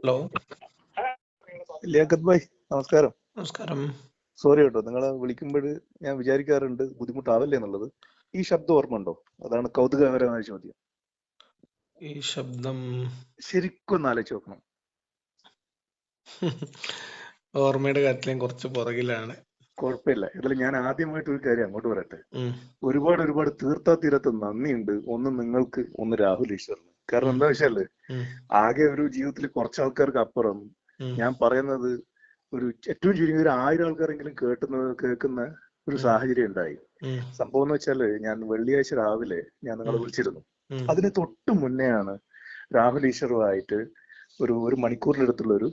Hello, Liaquat bhai, നമസ്കാരം. നമസ്കാരം. Sorry കേട്ടോ, നിങ്ങളെ വിളിക്കുമ്പോൾ ഞാൻ വിചാരിക്കാറുണ്ട് ബുദ്ധിമുട്ടാവല്ലേ എന്നുള്ളത്. ഈ ശബ്ദം ഓർമ്മ ഉണ്ടോ? അതാണ് കൗതുകകരമായ ചോദ്യം. ഈ ശബ്ദം ശരിക്കും ഒന്ന് ആലോചിച്ച് നോക്കണം. ഓർമ്മയുടെ കാര്യത്തിൽ ഞാൻ കുറച്ച് പുറകിലാണ്. കുഴപ്പമില്ല. ഇതിൽ ഞാൻ ആദ്യമായിട്ട് ഒരു കാര്യം അങ്ങോട്ട് പറയട്ടെ. ഉം, ഒരുപാട് തീർത്താ തീരത്ത് നന്ദിയുണ്ട്. ഒന്ന് നിങ്ങൾക്ക്, ഒന്ന് രാഹുൽ ഈശ്വറിന്. കാരണം എന്താ വെച്ചാല് ഉം, ആകെ ഒരു ജീവിതത്തിൽ കുറച്ച് ആൾക്കാർക്ക് അപ്പുറം ഉം, ഞാൻ പറയുന്നത് ഒരു ഏറ്റവും ചുരുങ്ങിയ ഒരു 1000 ആൾക്കാരെങ്കിലും കേൾക്കുന്ന ഒരു സാഹചര്യം ഉണ്ടായി. ഉം, സംഭവം എന്ന് വെച്ചാല് ഞാൻ വെള്ളിയാഴ്ച രാവിലെ ഞാൻ നിങ്ങളെ വിളിച്ചിരുന്നു. ഉം. അതിന് തൊട്ട് മുന്നെയാണ് രാഹുൽ ഈശ്വറുമായിട്ട് ഒരു മണിക്കൂറിനടുത്തുള്ള ഒരു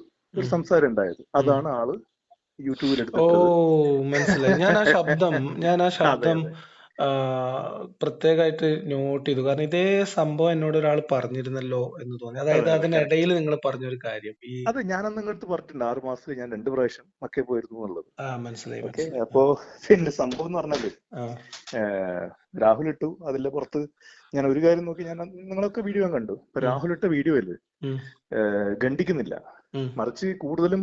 സംസാരം ഉണ്ടായത്. അതാണ് ആള് യൂട്യൂബിൽ ഓ, എടുത്തിട്ടത്. മനസ്സിലായി. ഞാൻ ആ അതെ ശബ്ദം അതെ പ്രത്യേകമായിട്ട് നോട്ട് ചെയ്തു. കാരണം ഇതേ സംഭവം എന്നോട് ഒരാൾ പറഞ്ഞിരുന്നല്ലോ എന്ന് തോന്നി. അതായത് അതെ അതെ കറക്റ്റ്. അതിനിടയിൽ നിങ്ങൾ പറഞ്ഞൊരു കാര്യം അത് ഞാനന്ന് നിങ്ങളടുത്ത് പറഞ്ഞിട്ടുണ്ട് 6 മാസത്തിൽ ഞാൻ 2 പ്രാവശ്യം മക്കേ പോയിരുന്നു എന്നുള്ളത്. മനസ്സിലായി ഓക്കെ. മനസ്സിലായി. അപ്പോ പിന്നെ സംഭവം എന്ന് പറഞ്ഞാല് ആ, രാഹുൽ ഇട്ടു. അതിന്റെ പുറത്ത് ഞാൻ ഒരു കാര്യം നോക്കി, ഞാൻ നിങ്ങളൊക്കെ വീഡിയോ കണ്ടു. ഇപ്പൊ രാഹുൽ ഇട്ട വീഡിയോയില് ഉം, ഖണ്ഡിക്കുന്നില്ല, ഉം. മറിച്ച് കൂടുതലും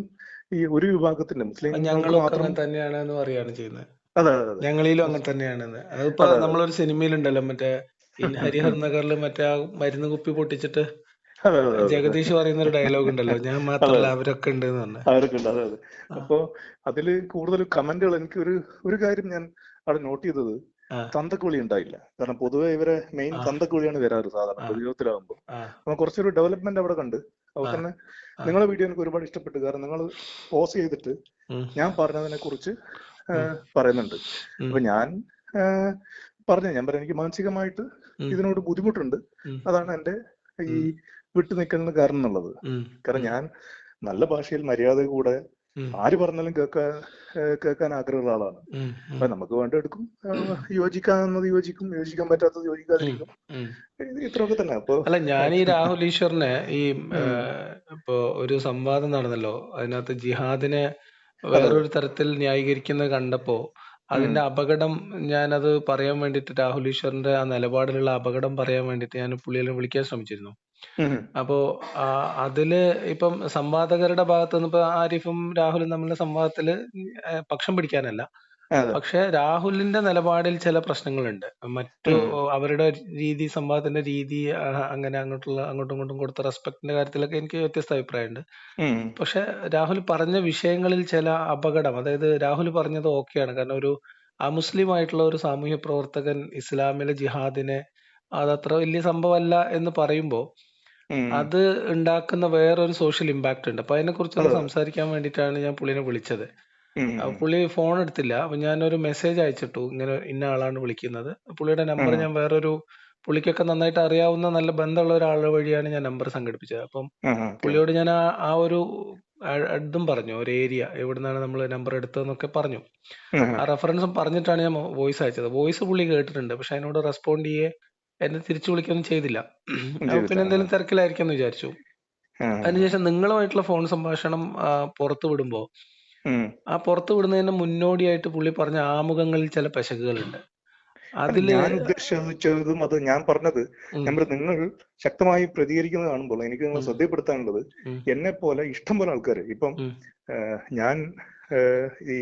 ഈ ഒരു വിഭാഗത്തിന്റെ മുസ്ലിങ്ങൾക്ക് ഞങ്ങളും ഒക്കെ മാത്രം. അങ്ങനെ തന്നെയാണ് എന്ന് പറയാണ് ചെയ്യുന്നത്. അതെ അതെ അതെ ഞങ്ങളിലും അങ്ങനെ തന്നെയാണെന്ന്. അതിപ്പോ അതെ അതെ നമ്മളൊരു സിനിമയിലുണ്ടല്ലോ, മറ്റേ ഹരിഹർ നഗറിൽ മറ്റേ ആ മരുന്ന് കുപ്പി പൊട്ടിച്ചിട്ട് അതെ അതെ അതെ ജഗദീഷ് പറയുന്ന ഒരു ഡയലോഗ് ഉണ്ടല്ലോ, ഞാൻ അതെ മാത്രല്ല അവരൊക്കെ ഉണ്ട് എന്ന് പറഞ്ഞ. അവരൊക്കെ ഉണ്ട്. അതെ അതെ. ആ, അപ്പോ അതില് കൂടുതൽ കമന്റുകൾ എനിക്ക് ഒരു കാര്യം ഞാൻ അവിടെ നോട്ട് ചെയ്തത്, ആ, തന്തക്കുളി ഉണ്ടായില്ല. കാരണം പൊതുവെ ഇവരെ മെയിൻ ആ, തന്തക്കുളിയാണ് വരാറ് സാധാരണ ആ, പ്രതിരോധത്തിലാവുമ്പോൾ. ആ, അപ്പൊ കുറച്ചൊരു ഡെവലപ്മെന്റ് അവിടെ കണ്ട്. അതുപോലെ ആ, തന്നെ ആ. നിങ്ങളെ വീഡിയോ എനിക്ക് ഒരുപാട് ഇഷ്ടപ്പെട്ടു. കാരണം നിങ്ങൾ പോസ് ചെയ്തിട്ട് ഉം, ഞാൻ പറഞ്ഞതിനെ കുറിച്ച് ഉം, പറയുന്നുണ്ട്. ഉം, അപ്പൊ ഞാൻ ഞാൻ പറയാം, എനിക്ക് മാനസികമായിട്ട് ഉം, ഇതിനോട് ബുദ്ധിമുട്ടുണ്ട്. ഉം, അതാണ് എന്റെ ഈ ഉം, വിട്ടു നിൽക്കുന്ന കാരണം എന്നുള്ളത്. ഉം, കാരണം ഉം, ഞാൻ നല്ല ഭാഷയിൽ മര്യാദ കൂടെ ഉം, ആര് പറഞ്ഞാലും കേൾക്കാൻ ആഗ്രഹമുള്ള ആളാണ്. ഉം, അപ്പൊ നമുക്ക് വേണ്ട എടുക്കും, യോജിക്കാവുന്നത് യോജിക്കും, യോജിക്കാൻ പറ്റാത്തത് ഉം, യോജിക്കാതിരിക്കും. ഉം. ഇത്രയൊക്കെ തന്നെ. അപ്പൊ അല്ല, ഞാൻ ഈ രാഹുൽ ഈശ്വറിനെ ഈ ഉം, ഇപ്പോ ഒരു സംവാദം നടന്നല്ലോ, അതിനകത്ത് ജിഹാദിനെ അതെ അതെ. വേറൊരു തരത്തിൽ ന്യായീകരിക്കുന്നത് കണ്ടപ്പോ ഉം, അതിന്റെ അപകടം, ഞാനത് പറയാൻ വേണ്ടിയിട്ട് രാഹുൽ ഈശ്വറിന്റെ ആ നിലപാടിലുള്ള അപകടം പറയാൻ വേണ്ടിയിട്ട് ഞാൻ പുള്ളിയെ വിളിക്കാൻ ശ്രമിച്ചിരുന്നു. ഉം, അപ്പോ അതില് ഇപ്പം സംവാദകരുടെ ഭാഗത്ത് നിന്ന് ഇപ്പൊ ആരിഫും രാഹുലും തമ്മിലുള്ള സംവാദത്തില് പക്ഷം പിടിക്കാനല്ല, അതെ. പക്ഷെ രാഹുലിന്റെ നിലപാടിൽ ചില പ്രശ്നങ്ങളുണ്ട്. മറ്റു ഉം, അവരുടെ രീതി, സംവാദത്തിന്റെ രീതി, അങ്ങനെ അങ്ങോട്ടും ഇങ്ങോട്ടും കൊടുത്ത റെസ്പെക്ടിന്റെ കാര്യത്തിലൊക്കെ എനിക്ക് വ്യത്യസ്ത അഭിപ്രായമുണ്ട്. ഉം, പക്ഷെ രാഹുൽ പറഞ്ഞ വിഷയങ്ങളിൽ ചില അപകടം, അതായത് രാഹുൽ പറഞ്ഞത് ഓക്കെയാണ്. കാരണം ഒരു അമുസ്ലിം ആയിട്ടുള്ള ഒരു സാമൂഹ്യ പ്രവർത്തകൻ ഇസ്ലാമിലെ ജിഹാദിനെ അതത്ര വലിയ സംഭവമല്ല എന്ന് പറയുമ്പോൾ ഉം, അത് ഉണ്ടാക്കുന്ന വേറൊരു സോഷ്യൽ ഇമ്പാക്ട് ഉണ്ട്. അപ്പൊ അതിനെ കുറിച്ചൊന്ന് അതെ. സംസാരിക്കാൻ വേണ്ടിയിട്ടാണ് ഞാൻ പുള്ളിനെ വിളിച്ചത്. ഉം, അപ്പൊ പുള്ളി ഫോൺ എടുത്തില്ല. അപ്പൊ ഞാനൊരു മെസ്സേജ് അയച്ചിട്ടു, ഇങ്ങനെ ഇന്ന ആളാണ് വിളിക്കുന്നത്. പുള്ളിയുടെ നമ്പർ ഉം, ഞാൻ പുള്ളിക്കൊക്കെ നന്നായിട്ട് അറിയാവുന്ന നല്ല ബന്ധമുള്ള ഒരാളുടെ വഴിയാണ് ഞാൻ നമ്പർ സംഘടിപ്പിച്ചത്. അപ്പം ഓക്കെ. പുള്ളിയോട് ഞാൻ ആ ഒരു ഇതും പറഞ്ഞു, ഒരു ഏരിയ എവിടുന്നാണ് നമ്മൾ നമ്പർ എടുത്തതെന്നൊക്കെ പറഞ്ഞു. ആ റെഫറൻസും പറഞ്ഞിട്ടാണ് ഞാൻ വോയിസ് അയച്ചത്. വോയിസ് പുള്ളി കേട്ടിട്ടുണ്ട്, പക്ഷെ അതിനോട് റെസ്പോണ്ട് എന്നെ തിരിച്ചു വിളിക്കൊന്നും ചെയ്തില്ല. അപ്പൊ ചെയ്തില്ല. പിന്നെ എന്തെങ്കിലും തിരക്കിലായിരിക്കും എന്ന് വിചാരിച്ചു. അതിനുശേഷം നിങ്ങളുമായിട്ടുള്ള ഫോൺ സംഭാഷണം പുറത്തു വിടുമ്പോ ആ പുറത്തു വിടുന്നതിന് മുന്നോടിയായിട്ട് പുള്ളി പറഞ്ഞ ആമുഖങ്ങളിൽ ചില പെശകുകളുണ്ട്. അല്ല, അതില് ഞാൻ ഉദ്ദേശിച്ചതും അത് ഞാൻ പറഞ്ഞത്, ഉം, നിങ്ങൾ ശക്തമായി പ്രതികരിക്കുന്നത് കാണുമ്പോൾ എനിക്ക് നിങ്ങളെ ഉം, ശ്രദ്ധപ്പെടുത്താനുള്ളത്, ഉം, എന്നെ പോലെ ഇഷ്ടം പോലെ ആൾക്കാർ ഇപ്പം ഉം, ഞാൻ ഈ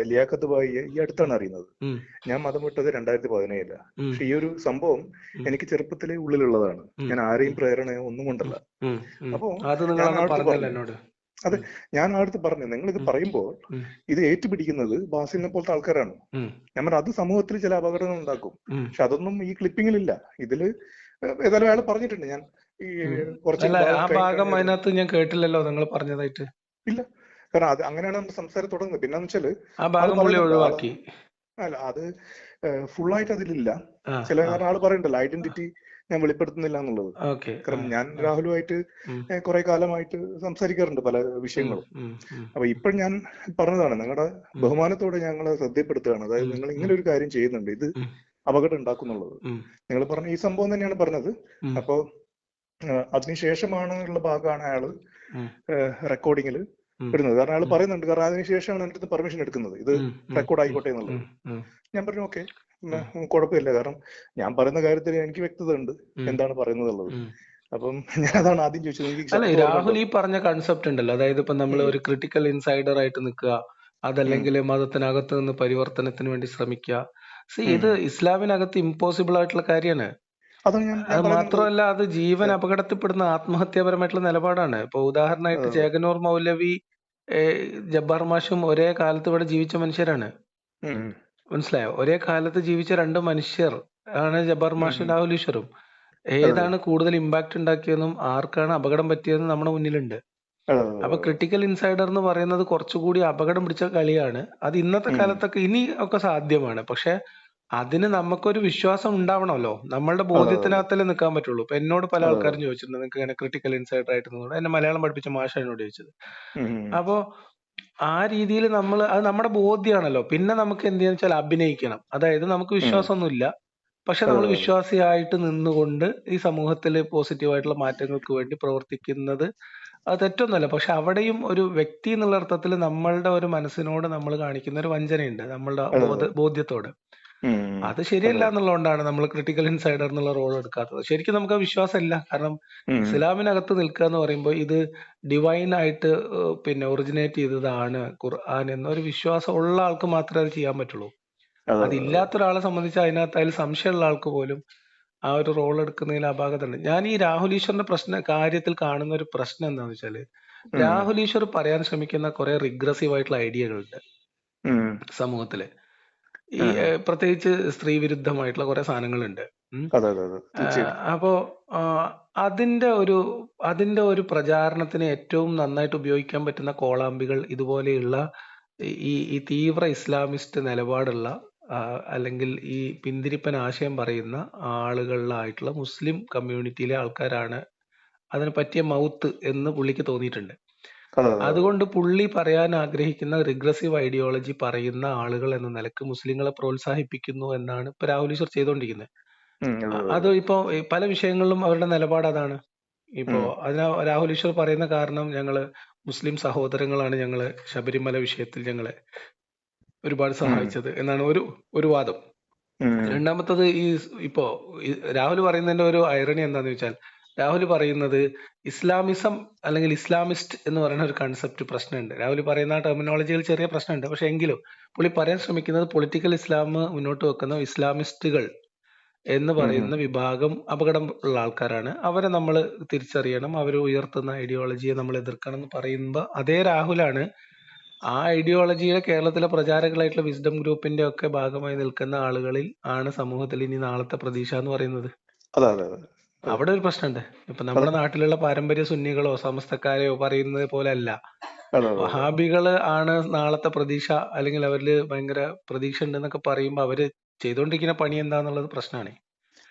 ലിയാഖത്ത് ബായി ഈ അടുത്താണ് അറിയുന്നത്. ഉം, ഞാൻ മതം വിട്ടത് 2017. ഉം, പക്ഷെ ഈ ഒരു സംഭവം ഉം, എനിക്ക് ചെറുപ്പത്തിലേ ഉള്ളിലുള്ളതാണ്. ഉം, ഞാൻ ആരെയും ഉം, പ്രേരണയോ ഒന്നും ഉം, കൊണ്ടല്ല. ഉം, ഉം. അപ്പോ അത് നിങ്ങൾ ഞാൻ അന്ന് അടുത്ത് പറഞ്ഞല്ലോ പറഞ്ഞു, എന്നോട്. അതെ, ഉം, ഞാൻ അടുത്ത് പറഞ്ഞു, നിങ്ങൾ ഇത് ഉം, പറയുമ്പോൾ ഉം, ഇത് ഏറ്റുപിടിക്കുന്നത് ബാസിലിനെ പോലത്തെ ആൾക്കാരാണ്. ഉം, ഞാൻ പറഞ്ഞു അത് സമൂഹത്തിൽ ചില അപകടങ്ങൾ ഉണ്ടാക്കും. ഉം, പക്ഷെ അതൊന്നും ഈ ക്ലിപ്പിങ്ങിലില്ല. ഇതില് ഏതായാലും അയാൾ പറഞ്ഞിട്ടുണ്ട്. ഞാൻ ഈ ഉം. കുറച്ച് അല്ല, ആ ഭാഗം ഭാഗം കഴിഞ്ഞിട്ടാണ് അതിനകത്ത് ഞാൻ കേട്ടില്ലല്ലോ നിങ്ങൾ പറഞ്ഞതായിട്ട്. ഇല്ല. കാരണം അത് അങ്ങനെയാണ് നമ്മൾ സംസാരം തുടങ്ങുന്നത്. പിന്നെന്ന് വെച്ചാല് ആ ആള് ഭാഗം പുള്ളി പറയുന്നുണ്ട്, ഒഴിവാക്കി. അല്ല അത് ഫുള്ളായിട്ട് അതിലില്ല. ആ, ആ, കാരണം ആള് പറയണ്ടല്ലോ ഐഡന്റിറ്റി ഞാൻ വെളിപ്പെടുത്തുന്നില്ല എന്നുള്ളത്. ഓക്കെ. ആ, കാരണം ഞാൻ ആ, രാഹുലുമായിട്ട് ഉം, കുറെ കാലമായിട്ട് സംസാരിക്കാറുണ്ട് പല ഉം, വിഷയങ്ങളും. ഉം, ഉം, അപ്പൊ ഇപ്പൊ ഞാൻ പറഞ്ഞതാണ്, നിങ്ങളുടെ ഉം, ബഹുമാനത്തോടെ ഞങ്ങളെ ശ്രദ്ധപ്പെടുത്തുകയാണ്. അതായത് ഉം, നിങ്ങൾ ഉം, ഇങ്ങനെ ഒരു കാര്യം ചെയ്യുന്നുണ്ട്, ഇത് ഉം, അപകടം ഉണ്ടാക്കുന്നുള്ളത്. ഉം, നിങ്ങൾ പറഞ്ഞ ഈ സംഭവം തന്നെയാണ് പറഞ്ഞത്. ഉം, അപ്പോ അതിനുശേഷമാണ് ഉള്ള ഭാഗമാണ് അയാള് ഉം, റെക്കോർഡിങ്ങിൽ ഉം, ഇടുന്നത്. കാരണം അയാൾ ഉം, പറയുന്നുണ്ട്, കാരണം അതിനുശേഷമാണ് എൻ്റെ അടുത്ത് പെർമിഷൻ എടുക്കുന്നത്, ഇത് ഉം, ഉം, റെക്കോർഡ് ഉം, ആയിക്കോട്ടെ ഉം, എന്നുള്ളത്. ഉം, ഞാൻ പറഞ്ഞു ഓക്കെ, ഉം, കുഴപ്പമില്ല. കാരണം ഞാൻ പറയുന്ന കാര്യത്തിൽ എനിക്ക് വ്യക്തത ഉണ്ട് ഉം, എന്താണ് പറയുന്നത് ഉള്ളത്. ഉം. അപ്പം ഞാൻ അതാണ് ആദ്യം ചോദിച്ചത്. എനിക്ക് അല്ല ശബ്ദം രാഹുൽ ഓർമ്മയുണ്ടോ? ഈ പറഞ്ഞ കൺസെപ്റ്റ് ഉണ്ടല്ലോ, അതായത് ഇപ്പൊ നമ്മൾ ഉം, ഒരു ക്രിട്ടിക്കൽ ഇൻസൈഡർ ആയിട്ട് നിൽക്കുക, ഉം, അതല്ലെങ്കിൽ മതത്തിനകത്ത് നിന്ന് പരിവർത്തനത്തിന് വേണ്ടി ശ്രമിക്കുക. ഇത് ഉം. ഇസ്ലാമിനകത്ത് ഇമ്പോസിബിൾ ആയിട്ടുള്ള കാര്യമാണ്. അതാണ് ഞാൻ അത് ഞാൻ പറയുന്നത്. മാത്രമല്ല, അത് ജീവൻ അപകടത്തിൽപ്പെടുന്ന ആത്മഹത്യാപരമായിട്ടുള്ള നിലപാടാണ്. ഇപ്പൊ ഉദാഹരണമായിട്ട് അതെ. ചേകനൂർ മൗലവി, ജബ്ബാർ മാഷും ഒരേ കാലത്ത് ഇവിടെ ജീവിച്ച മനുഷ്യരാണ്. ഉം, മനസ്സിലായോ? ഒരേ കാലത്ത് ജീവിച്ച രണ്ട് മനുഷ്യർ ആണ് ജബ്ബാർ ഉം, മാഷും ഉം. രാഹുൽ ഈശ്വറും. അതെ, ഏതാണ് കൂടുതൽ ഇമ്പാക്ട് ഉണ്ടാക്കിയതെന്നും ആർക്കാണ് അപകടം പറ്റിയതെന്നും നമ്മുടെ മുന്നിലുണ്ട്. അതെ, അപ്പൊ അതെ. ക്രിട്ടിക്കൽ ഇൻസൈഡർ എന്ന് പറയുന്നത് കുറച്ചുകൂടി അപകടം പിടിച്ച കളിയാണ്. അത് ഇന്നത്തെ ഉം, കാലത്തൊക്കെ ഇനി ഒക്കെ സാധ്യമാണ്. പക്ഷെ അതിന് നമുക്കൊരു വിശ്വാസം ഉണ്ടാവണമല്ലോ. നമ്മളുടെ അതെ, അതെ, ബോധ്യത്തിനകത്തല്ലേ നിൽക്കാൻ പറ്റുള്ളൂ. ഇപ്പൊ എന്നോട് പല അതെ, അതെ. ആൾക്കാരും ചോദിച്ചിട്ടുണ്ട്, നിങ്ങൾക്ക് ഇങ്ങനെ ക്രിട്ടിക്കൽ ഇൻസൈഡർ ആയിട്ട് നിന്നോട്. എന്നെ മലയാളം പഠിപ്പിച്ച മാഷ എന്നോട് ചോദിച്ചത്. ഉം, ഉം. അപ്പോ ആ രീതിയിൽ നമ്മൾ, അത് നമ്മുടെ ബോധ്യമാണല്ലോ. പിന്നെ നമുക്ക് എന്ത് ചെയ്യാന്ന് വെച്ചാൽ അഭിനയിക്കണം. അതായത് നമുക്ക് ഉം. വിശ്വാസമൊന്നുമില്ല, പക്ഷെ അതെ, നമ്മൾ അതെ, അതെ. വിശ്വാസിയായിട്ട് നിന്നുകൊണ്ട് ഈ സമൂഹത്തിൽ പോസിറ്റീവായിട്ടുള്ള മാറ്റങ്ങൾക്ക് വേണ്ടി പ്രവർത്തിക്കുന്നത് അത് തെറ്റൊന്നുമല്ല. പക്ഷെ അവിടെയും ഒരു വ്യക്തി എന്നുള്ള അർത്ഥത്തിൽ നമ്മളുടെ ഒരു മനസ്സിനോട് നമ്മൾ കാണിക്കുന്ന ഒരു വഞ്ചനയുണ്ട്, നമ്മളുടെ അതെ, അതെ. ബോധ്യത്തോട്. ഉം, ഉം. അത് അതെ. ശരിയല്ല എന്നുള്ളതുകൊണ്ടാണ് നമ്മൾ ക്രിട്ടിക്കൽ ഇൻസൈഡർ എന്നുള്ള റോൾ എടുക്കാത്തത്. ശരിക്കും നമുക്ക് ആ വിശ്വാസമില്ല. കാരണം ഉം. ഇസ്ലാമിനകത്ത് നിൽക്കുക എന്ന് പറയുമ്പോൾ ഇത് ഡിവൈൻ ആയിട്ട് പിന്നെ ഒറിജിനേറ്റ് ചെയ്തതാണ് ഖുർആൻ എന്നൊരു വിശ്വാസം ഉള്ള ആൾക്ക് മാത്രമേ അത് ചെയ്യാൻ പറ്റുള്ളൂ. അതെ, അതെ, അതെ. അതില്ലാത്ത ഒരാളെ സംബന്ധിച്ച് അതിനകത്ത് അതിൽ സംശയമുള്ള ആൾക്ക് പോലും ആ ഒരു റോൾ എടുക്കുന്നതിൽ അപാകത ഉണ്ട്. ഞാൻ ഈ രാഹുൽ ഈശ്വറിന്റെ കാര്യത്തിൽ കാണുന്ന ഒരു പ്രശ്നം എന്താണെന്ന് വെച്ചാല്, ഉം, രാഹുൽ ഈശ്വർ പറയാൻ ശ്രമിക്കുന്ന കുറെ റിഗ്രസീവ് ആയിട്ടുള്ള ഐഡിയകളുണ്ട് ഉം. സമൂഹത്തില്. ഈ ആഹാ. പ്രത്യേകിച്ച് സ്ത്രീ വിരുദ്ധമായിട്ടുള്ള കുറെ സാധനങ്ങളുണ്ട്. ഉം. അതെ, അതെ, അതെ. തീർച്ചയായിട്ടും. അപ്പോ ആ, അതിന്റെ ഒരു അതിന്റെ ഒരു പ്രചാരണത്തിന് ഏറ്റവും നന്നായിട്ട് ഉപയോഗിക്കാൻ പറ്റുന്ന കോളാമ്പികൾ ഇതുപോലെയുള്ള ഈ തീവ്ര ഇസ്ലാമിസ്റ്റ് നിലപാടുള്ള, അല്ലെങ്കിൽ ഈ പിന്തിരിപ്പൻ ആശയം പറയുന്ന ആളുകളിലായിട്ടുള്ള മുസ്ലിം കമ്മ്യൂണിറ്റിയിലെ ആൾക്കാരാണ് അതിന് പറ്റിയ മൗത്ത് എന്ന് പുള്ളിക്ക് തോന്നിയിട്ടുണ്ട്. അതെ, അതെ, അതെ. അതുകൊണ്ട് പുള്ളി പറയാൻ ആഗ്രഹിക്കുന്ന റിഗ്രസീവ് ഐഡിയോളജി പറയുന്ന ആളുകൾ എന്ന നിലക്ക് മുസ്ലിങ്ങളെ പ്രോത്സാഹിപ്പിക്കുന്നു എന്നാണ് ഇപ്പൊ രാഹുൽ ഈശ്വർ ചെയ്തുകൊണ്ടിരിക്കുന്നത്. ഉം. അതെ, അതെ, അത് അതെ. ഇപ്പോ പല വിഷയങ്ങളിലും അവരുടെ നിലപാട് അതാണ്. ഇപ്പോ ഉം. അതിന് രാഹുൽ ഈശ്വർ പറയുന്ന കാരണം, ഞങ്ങള് മുസ്ലിം സഹോദരങ്ങളാണ് ഞങ്ങള് ശബരിമല വിഷയത്തിൽ ഞങ്ങളെ ഒരുപാട് ഉം. സഹായിച്ചത് എന്നാണ് ഒരു വാദം. ഉം. രണ്ടാമത്തത് ഇപ്പോ രാഹുൽ പറയുന്നതിന്റെ ഒരു ഐറണി എന്താന്ന് വെച്ചാൽ, രാഹുൽ പറയുന്നത് ഇസ്ലാമിസം അല്ലെങ്കിൽ ഇസ്ലാമിസ്റ്റ് എന്ന് പറയുന്ന ഒരു കൺസെപ്റ്റ് പ്രശ്നമുണ്ട്. രാഹുൽ പറയുന്ന ആ ടെർമിനോളജിയിൽ ചെറിയ പ്രശ്നമുണ്ട്. പക്ഷെ എങ്കിലും പുള്ളി പറയാൻ ശ്രമിക്കുന്നത് പൊളിറ്റിക്കൽ ഇസ്ലാം മുന്നോട്ട് വെക്കുന്ന ഇസ്ലാമിസ്റ്റുകൾ എന്ന് ഉം. ഉം. പറയുന്ന വിഭാഗം അപകടം ഉള്ള ആൾക്കാരാണ്. അവരെ നമ്മൾ തിരിച്ചറിയണം, അവർ ഉയർത്തുന്ന ഐഡിയോളജിയെ നമ്മൾ എതിർക്കണം എന്ന് പറയുമ്പോൾ അതേ രാഹുലാണ് ആ ഐഡിയോളജിയുടെ കേരളത്തിലെ പ്രചാരകളായിട്ടുള്ള വിസ്ഡം ഗ്രൂപ്പിന്റെ ഒക്കെ ഭാഗമായി നിൽക്കുന്ന ആളുകളിൽ ആണ് സമൂഹത്തിൽ ഇനി നാളത്തെ പ്രതീക്ഷ എന്ന് പറയുന്നത്. അതെ, അതെ, അതെ. അതെ. അവിടെ ഒരു പ്രശ്നമുണ്ട്. ഇപ്പൊ അതെ. നമ്മുടെ നാട്ടിലുള്ള പാരമ്പര്യ സുന്നികളോ സമസ്തക്കാരെയോ പറയുന്നത് പോലെ അല്ല. അതെ, അതെ, അതെ. വഹാബികള് ആണ് നാളത്തെ പ്രതീക്ഷ, അല്ലെങ്കിൽ അവരില് ഭയങ്കര പ്രതീക്ഷ ഉണ്ടെന്നൊക്കെ പറയുമ്പോൾ അവര് ചെയ്തുകൊണ്ടിരിക്കുന്ന പണി എന്താന്നുള്ളത് പ്രശ്നമാണ്.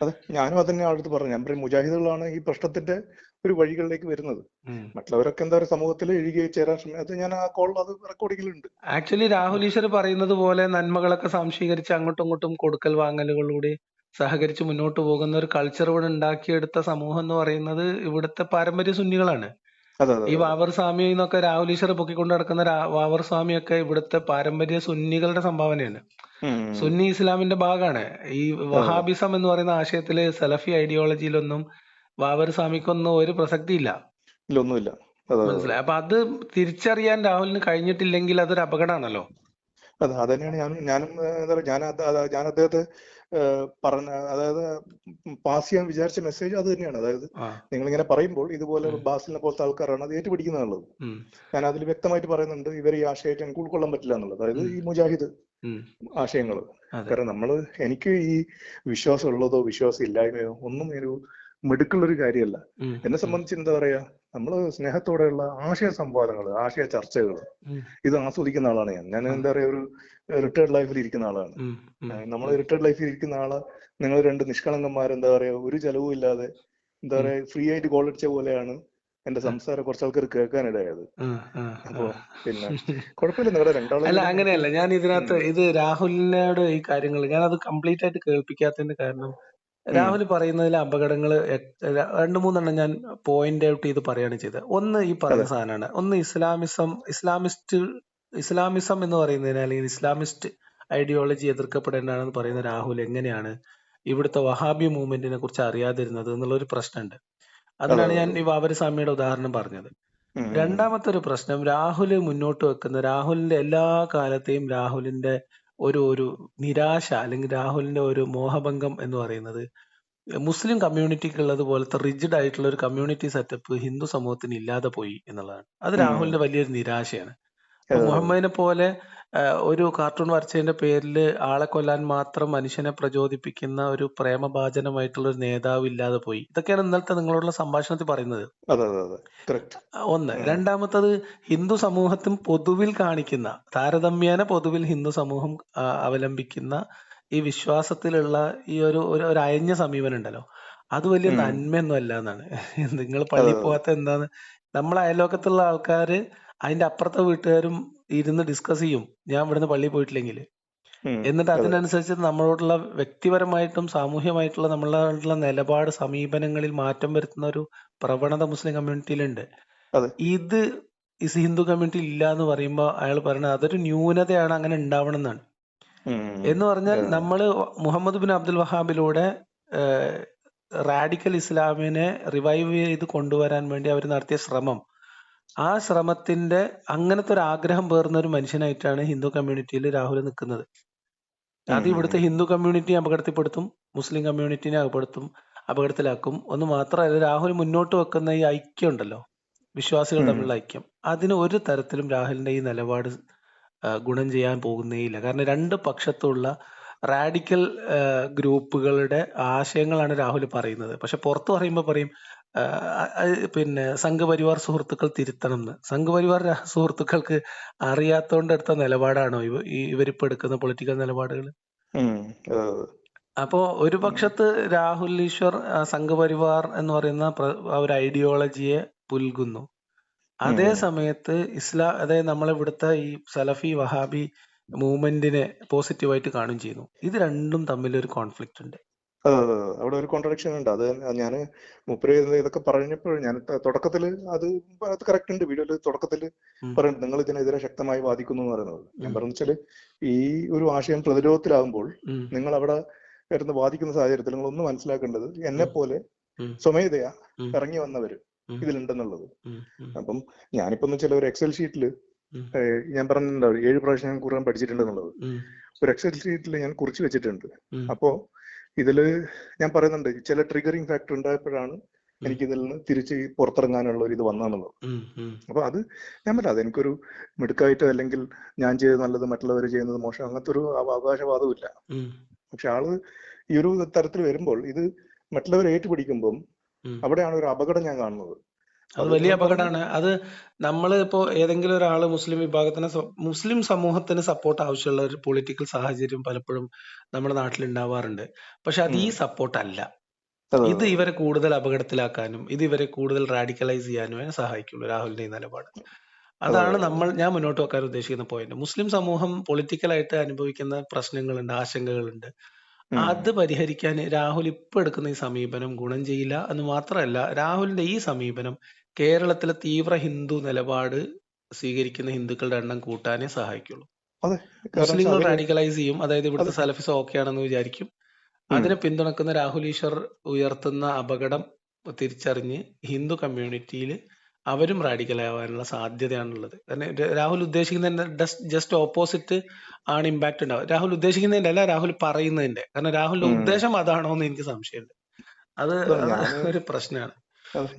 അതെ. ഞാനും അതന്നെ ആളടുത്ത് പറഞ്ഞു. ഞാൻ പറയും മുജാഹിദുകളാണ് ഈ പ്രശ്നത്തിന്റെ ഒരു വഴികളിലേക്ക് വരുന്നത്. ഉം. മറ്റുള്ളവരൊക്കെ എന്താ പറയുക സമൂഹത്തിൽ എഴുകി ചേരാൻ ശ്രമിക്കും. അത് ഞാൻ ആ കോൾ അത് റെക്കോർഡിങ്ങിലുണ്ട്. ആക്ച്വലി രാഹുൽ ഈശ്വർ പറയുന്നത് പോലെ നന്മകളൊക്കെ സ്വാംശീകരിച്ച് അങ്ങോട്ടും ഇങ്ങോട്ടും കൊടുക്കൽ വാങ്ങലുകളിലൂടെ സഹകരിച്ച് മുന്നോട്ട് പോകുന്ന ഒരു കൾച്ചർ ഇവിടെ ഉണ്ടാക്കിയെടുത്ത സമൂഹം എന്ന് പറയുന്നത് ഇവിടുത്തെ പാരമ്പര്യ സുന്നികളാണ്. അതെ, അതെ, ഈ അതെ, അതെ. വാവർ സ്വാമി എന്നൊക്കെ രാഹുൽ ഈശ്വർ പൊക്കിക്കൊണ്ട് നടക്കുന്ന വാവർ സ്വാമിയൊക്കെ ഇവിടുത്തെ പാരമ്പര്യ സുന്നികളുടെ സംഭാവനയാണ്. ഉം. ഉം. സുന്നി ഇസ്ലാമിന്റെ ഭാഗമാണ്. ഈ അതെ, അതെ. വഹാബിസം എന്ന് പറയുന്ന ആശയത്തില് സലഫി ഐഡിയോളജിയിലൊന്നും വാവർ സ്വാമിക്കൊന്നും ഒരു പ്രസക്തിയില്ല. ഇല്ല, ഒന്നുമില്ല. അതെ, അതെ, അതെ. മനസ്സിലായി. അപ്പൊ അത് തിരിച്ചറിയാൻ രാഹുലിന് കഴിഞ്ഞിട്ടില്ലെങ്കിൽ അതൊരു അപകടമാണല്ലോ. അതെ, അതന്നെയാണ് ഞാനും എന്താ പറയുക ഞാൻ അദ്ദേഹത്തെ പറഞ്ഞ, അതായത് പാസ് ചെയ്യാൻ വിചാരിച്ച മെസ്സേജ് അത് തന്നെയാണ്. അതായത് ആ. നിങ്ങളിങ്ങനെ പറയുമ്പോൾ ഇതുപോലെ ഉം. ബാസിലിനെ പോലത്തെ ആൾക്കാരാണ് അത് ഏറ്റുപിടിക്കുന്നുള്ളത്. ഉം. ഞാൻ അതിൽ വ്യക്തമായിട്ട് പറയുന്നുണ്ട്, ഇവർ ഈ ആശയമായിട്ട് എനിക്ക് ഉൾക്കൊള്ളാൻ പറ്റില്ല എന്നുള്ളത്. അതായത് ഉം. ഈ മുജാഹിദ് ഉം. ആശയങ്ങൾ. അതെ. കാരണം എനിക്ക് ഈ വിശ്വാസം ഉള്ളതോ വിശ്വാസം ഇല്ലായ്മയോ ഒന്നും ഒരു മിടുക്കുള്ളൊരു കാര്യമല്ല. ഉം. എന്നെ ഉം. സംബന്ധിച്ച് എന്താ പറയാ, നമ്മള് സ്നേഹത്തോടെയുള്ള ആശയ സംവാദങ്ങൾ, ആശയ ചർച്ചകൾ ഉം. ഇത് ആസ്വദിക്കുന്ന ആളാണ് ഞാൻ ആ. എന്താ പറയാ, ഒരു റിട്ടയർഡ് ലൈഫിൽ ഇരിക്കുന്ന ആളാണ്. ഉം. ഉം. നമ്മൾ ഉം. റിട്ടയർഡ് ലൈഫിൽ ഇരിക്കുന്ന ആള്, നിങ്ങൾ രണ്ട് നിഷ്കളങ്കന്മാർ എന്താ പറയാ, ഒരു ചെലവും ഇല്ലാതെ എന്താ ഉം. പറയാ ഫ്രീ ആയിട്ട് കോളടിച്ച പോലെയാണ് എന്റെ സംസാരം കുറച്ച് ആൾക്കാർ കേൾക്കാനിടയായത്. ആ. ആ. ആ. അപ്പോ പിന്നെ കുഴപ്പമില്ല, നിങ്ങളുടെ രണ്ടാളെയും അല്ല കൂടി നമുക്ക്. അങ്ങനെയല്ല, ഞാൻ ഇതിനകത്ത് ഇത് രാഹുലിനോട് ഈ കാര്യങ്ങൾ ഞാൻ അത് കംപ്ലീറ്റ് ആയിട്ട് കേൾപ്പിക്കാത്തതിന്റെ കാരണം, ഉം. രാഹുൽ പറയുന്നതിലെ അപകടങ്ങൾ രണ്ടു മൂന്നെണ്ണം ഞാൻ പോയിന്റ് ഔട്ട് ചെയ്ത് പറയാണ് ചെയ്തത്. ഒന്ന് ഈ പറഞ്ഞ അതെ. സാധനമാണ്. ഒന്ന് ഇസ്ലാമിസം എന്ന് പറയുന്നതിന്, അല്ലെങ്കിൽ ഇസ്ലാമിസ്റ്റ് ഐഡിയോളജി എതിർക്കപ്പെടേണ്ടതാണെന്ന് പറയുന്ന രാഹുൽ എങ്ങനെയാണ് ഇവിടുത്തെ വഹാബി മൂവ്മെന്റിനെ കുറിച്ച് അറിയാതിരുന്നത് എന്നുള്ള ഒരു പ്രശ്നമുണ്ട്. അതിനാണ് ഞാൻ ഈ വാവരസ്വാമിയുടെ ഉദാഹരണം പറഞ്ഞത്. രണ്ടാമത്തെ ഒരു പ്രശ്നം, രാഹുൽ മുന്നോട്ട് വെക്കുന്ന, രാഹുലിന്റെ എല്ലാ കാലത്തെയും രാഹുലിന്റെ ഒരു നിരാശ അല്ലെങ്കിൽ രാഹുലിന്റെ ഒരു മോഹഭംഗം എന്ന് പറയുന്നത് മുസ്ലിം കമ്മ്യൂണിറ്റിക്ക് ഉള്ളത് പോലത്തെ റിജിഡ് ആയിട്ടുള്ള ഒരു കമ്മ്യൂണിറ്റി സെറ്റപ്പ് ഹിന്ദു സമൂഹത്തിന് ഇല്ലാതെ പോയി എന്നുള്ളതാണ്. അത് രാഹുലിന്റെ വലിയൊരു നിരാശയാണ്. ഇപ്പൊ മുഹമ്മദിനെ പോലെ ഒരു കാർട്ടൂൺ വരച്ചതിന്റെ പേരിൽ ആളെ കൊല്ലാൻ മാത്രം മനുഷ്യനെ പ്രചോദിപ്പിക്കുന്ന ഒരു പ്രേമഭാജനമായിട്ടുള്ള ഒരു നേതാവ് ഇല്ലാതെ പോയി. ഇതൊക്കെയാണ് ഇന്നലത്തെ നിങ്ങളോടുള്ള സംഭാഷണത്തിൽ പറയുന്നത്. ഒന്ന്. രണ്ടാമത്തത്, ഹിന്ദു സമൂഹത്തിൽ പൊതുവിൽ കാണിക്കുന്ന, താരതമ്യേന പൊതുവിൽ ഹിന്ദു സമൂഹം അവലംബിക്കുന്ന ഈ വിശ്വാസത്തിലുള്ള ഈ ഒരു അയഞ്ഞ സമീപനം ഉണ്ടല്ലോ, അത് വലിയ നന്മയൊന്നും അല്ല എന്നാണ്. നിങ്ങൾ പള്ളിയിൽ പോകാത്ത എന്താന്ന്, നമ്മളെ അയൽവക്കത്തുള്ള ആൾക്കാര് അതിന്റെ അപ്പുറത്തെ വീട്ടുകാരും ഇരുന്ന് ഡിസ്കസ് ചെയ്യും, ഞാൻ ഇവിടുന്ന് പള്ളിയിൽ പോയിട്ടില്ലെങ്കിൽ. എന്നിട്ട് അതിനനുസരിച്ച് നമ്മളോടുള്ള വ്യക്തിപരമായിട്ടും സാമൂഹ്യമായിട്ടുള്ള നമ്മളുള്ള നിലപാട്, സമീപനങ്ങളിൽ മാറ്റം വരുത്തുന്ന ഒരു പ്രവണത മുസ്ലിം കമ്മ്യൂണിറ്റിയിലുണ്ട്. ഇത് ഹിന്ദു കമ്മ്യൂണിറ്റി ഇല്ല എന്ന് പറയുമ്പോൾ അയാൾ പറയുന്നത് അതൊരു ന്യൂനതയാണ്, അങ്ങനെ ഉണ്ടാവണം എന്നാണ്. എന്ന് പറഞ്ഞാൽ നമ്മള് മുഹമ്മദ് ബിൻ അബ്ദുൽ വഹാബിലൂടെ റാഡിക്കൽ ഇസ്ലാമിനെ റിവൈവ് ചെയ്ത് കൊണ്ടുവരാൻ വേണ്ടി അവർ നടത്തിയ ശ്രമം, ആ ശ്രമത്തിന്റെ അങ്ങനത്തെ ഒരു ആഗ്രഹം പേർന്ന ഒരു മനുഷ്യനായിട്ടാണ് ഹിന്ദു കമ്മ്യൂണിറ്റിയിൽ രാഹുൽ നിൽക്കുന്നത്. അത് ഇവിടുത്തെ ഹിന്ദു കമ്മ്യൂണിറ്റിയെ അപകടത്തിൽപ്പെടുത്തും, മുസ്ലിം കമ്മ്യൂണിറ്റിനെ അപകടത്തിലാക്കും. ഒന്ന് മാത്രമല്ല, രാഹുൽ മുന്നോട്ട് വെക്കുന്ന ഈ ഐക്യം ഉണ്ടല്ലോ, വിശ്വാസികൾ തമ്മിലുള്ള ഐക്യം, അതിന് ഒരു തരത്തിലും രാഹുലിന്റെ ഈ നിലപാട് ഗുണം ചെയ്യാൻ പോകുന്നേയില്ല. കാരണം രണ്ട് പക്ഷത്തുള്ള റാഡിക്കൽ ഗ്രൂപ്പുകളുടെ ആശയങ്ങളാണ് രാഹുൽ പറയുന്നത്. പക്ഷെ പുറത്തു പറയുമ്പോൾ പറയും പിന്നെ സംഘപരിവാർ സുഹൃത്തുക്കൾ തിരുത്തണം എന്ന്. സംഘപരിവാർ സുഹൃത്തുക്കൾക്ക് അറിയാത്തോണ്ട് എടുത്ത നിലപാടാണോ ഇവരിപ്പോ എടുക്കുന്ന പൊളിറ്റിക്കൽ നിലപാടുകൾ? അപ്പോ ഒരു പക്ഷത്ത് രാഹുൽ ഈശ്വർ സംഘപരിവാർ എന്ന് പറയുന്ന ഒരു ഐഡിയോളജിയെ പുൽകുന്നു, അതേ സമയത്ത് അതായത് നമ്മളിവിടുത്തെ ഈ സലഫി വഹാബി മൂവ്മെന്റിനെ പോസിറ്റീവായിട്ട് കാണുകയും ചെയ്യുന്നു. ഇത് രണ്ടും തമ്മിൽ ഒരു കോൺഫ്ലിക്റ്റ് ഉണ്ട്. അവിടെ ഒരു കോൺട്രഡിക്ഷൻ ഉണ്ട്. അത് ഞാൻ മുപ്പര് ഇതൊക്കെ പറഞ്ഞപ്പോൾ ഞാൻ തുടക്കത്തില് അത് കറക്റ്റ് ഉണ്ട്. വീഡിയോയില് തുടക്കത്തില് പറയുന്നത് നിങ്ങൾ ഇതിനെതിരെ ശക്തമായി വാദിക്കുന്നു എന്ന് പറയുന്നത്. ഞാൻ പറഞ്ഞു വെച്ചാല് ഈ ഒരു ആശയം പ്രതിരോധത്തിലാകുമ്പോൾ നിങ്ങൾ അവിടെ വരുന്ന വാദിക്കുന്ന സാഹചര്യത്തിൽ നിങ്ങൾ ഒന്ന് മനസ്സിലാക്കേണ്ടത്, എന്നെ പോലെ സ്വമേധയാ ഇറങ്ങി വന്നവര് ഇതിലുണ്ടെന്നുള്ളത്. അപ്പം ഞാനിപ്പോ ചില ഒരു എക്സൽ ഷീറ്റില് ഞാൻ പറഞ്ഞിട്ടുണ്ടാവും 7 പ്രാവശ്യം ഞാൻ ഖുർആൻ പഠിച്ചിട്ടുണ്ടെന്നുള്ളത്. ഒരു എക്സൽ ഷീറ്റിൽ ഞാൻ കുറിച്ച് വെച്ചിട്ടുണ്ട്. അപ്പോ ഇതില് ഞാൻ പറയുന്നുണ്ട് ചില ട്രിഗറിങ് ഫാക്ടർ ഉണ്ടായപ്പോഴാണ് എനിക്ക് ഇതിൽ നിന്ന് തിരിച്ച് പുറത്തിറങ്ങാനുള്ള ഒരു ഇത് വന്നാന്നുള്ളത്. അപ്പൊ അത് ഞാൻ പറയാം, എനിക്കൊരു മിടുക്കായിട്ടോ അല്ലെങ്കിൽ ഞാൻ ചെയ്തത് നല്ലത് മറ്റുള്ളവർ ചെയ്യുന്നത് മോശം അങ്ങനത്തെ ഒരു അവകാശവാദവും ഇല്ല. പക്ഷെ ആള് ഈ ഒരു തരത്തിൽ വരുമ്പോൾ ഇത് മറ്റുള്ളവർ ഏറ്റുപിടിക്കുമ്പം അവിടെയാണ് ഒരു അപകടം ഞാൻ കാണുന്നത്. അത് വലിയ അപകടമാണ്. അത് നമ്മൾ ഇപ്പോ ഏതെങ്കിലും ഒരാള് മുസ്ലിം സമൂഹത്തിന് സപ്പോർട്ട് ആവശ്യമുള്ള ഒരു പൊളിറ്റിക്കൽ സാഹചര്യം പലപ്പോഴും നമ്മുടെ നാട്ടിൽ ഉണ്ടാവാറുണ്ട്. പക്ഷെ അത് ഈ സപ്പോർട്ട് അല്ല. ഇത് ഇവരെ കൂടുതൽ അപകടത്തിലാക്കാനും ഇത് ഇവരെ കൂടുതൽ റാഡിക്കലൈസ് ചെയ്യാനും സഹായിക്കുള്ളൂ രാഹുലിന്റെ ഈ നിലപാട്. അതാണ് ഞാൻ മുന്നോട്ട് വെക്കാൻ ഉദ്ദേശിക്കുന്ന പോയിന്റ്. മുസ്ലിം സമൂഹം പൊളിറ്റിക്കലായിട്ട് അനുഭവിക്കുന്ന പ്രശ്നങ്ങളുണ്ട്, ആശങ്കകളുണ്ട്. അത് പരിഹരിക്കാൻ രാഹുൽ ഇപ്പൊ എടുക്കുന്ന ഈ സമീപനം ഗുണം ചെയ്യില്ല എന്ന് മാത്രമല്ല, രാഹുലിന്റെ ഈ സമീപനം കേരളത്തിലെ തീവ്ര ഹിന്ദു നിലപാട് സ്വീകരിക്കുന്ന ഹിന്ദുക്കളുടെ എണ്ണം കൂട്ടാനേ സഹായിക്കുള്ളൂ. മുസ്ലിങ്ങൾ റാഡിക്കലൈസ് ചെയ്യും, അതായത് ഇവിടുത്തെ സലഫിസം ഓക്കെ ആണെന്ന് വിചാരിക്കും. അതിനെ പിന്തുണക്കുന്ന രാഹുൽ ഈശ്വർ ഉയർത്തുന്ന അപകടം തിരിച്ചറിഞ്ഞ് ഹിന്ദു കമ്മ്യൂണിറ്റിയിൽ അവരും റാഡിക്കലാവാനുള്ള സാധ്യതയാണുള്ളത്. കാരണം രാഹുൽ ഉദ്ദേശിക്കുന്നതിന്റെ ജസ്റ്റ് ഓപ്പോസിറ്റ് ആണ് ഇമ്പാക്ട് ഉണ്ടാവുക. രാഹുൽ ഉദ്ദേശിക്കുന്നതിന്റെ അല്ല, രാഹുൽ പറയുന്നതിന്റെ. കാരണം രാഹുലിന്റെ ഉദ്ദേശം അതാണോ എന്ന് എനിക്ക് സംശയമുണ്ട്. അത് ഒരു പ്രശ്നമാണ്.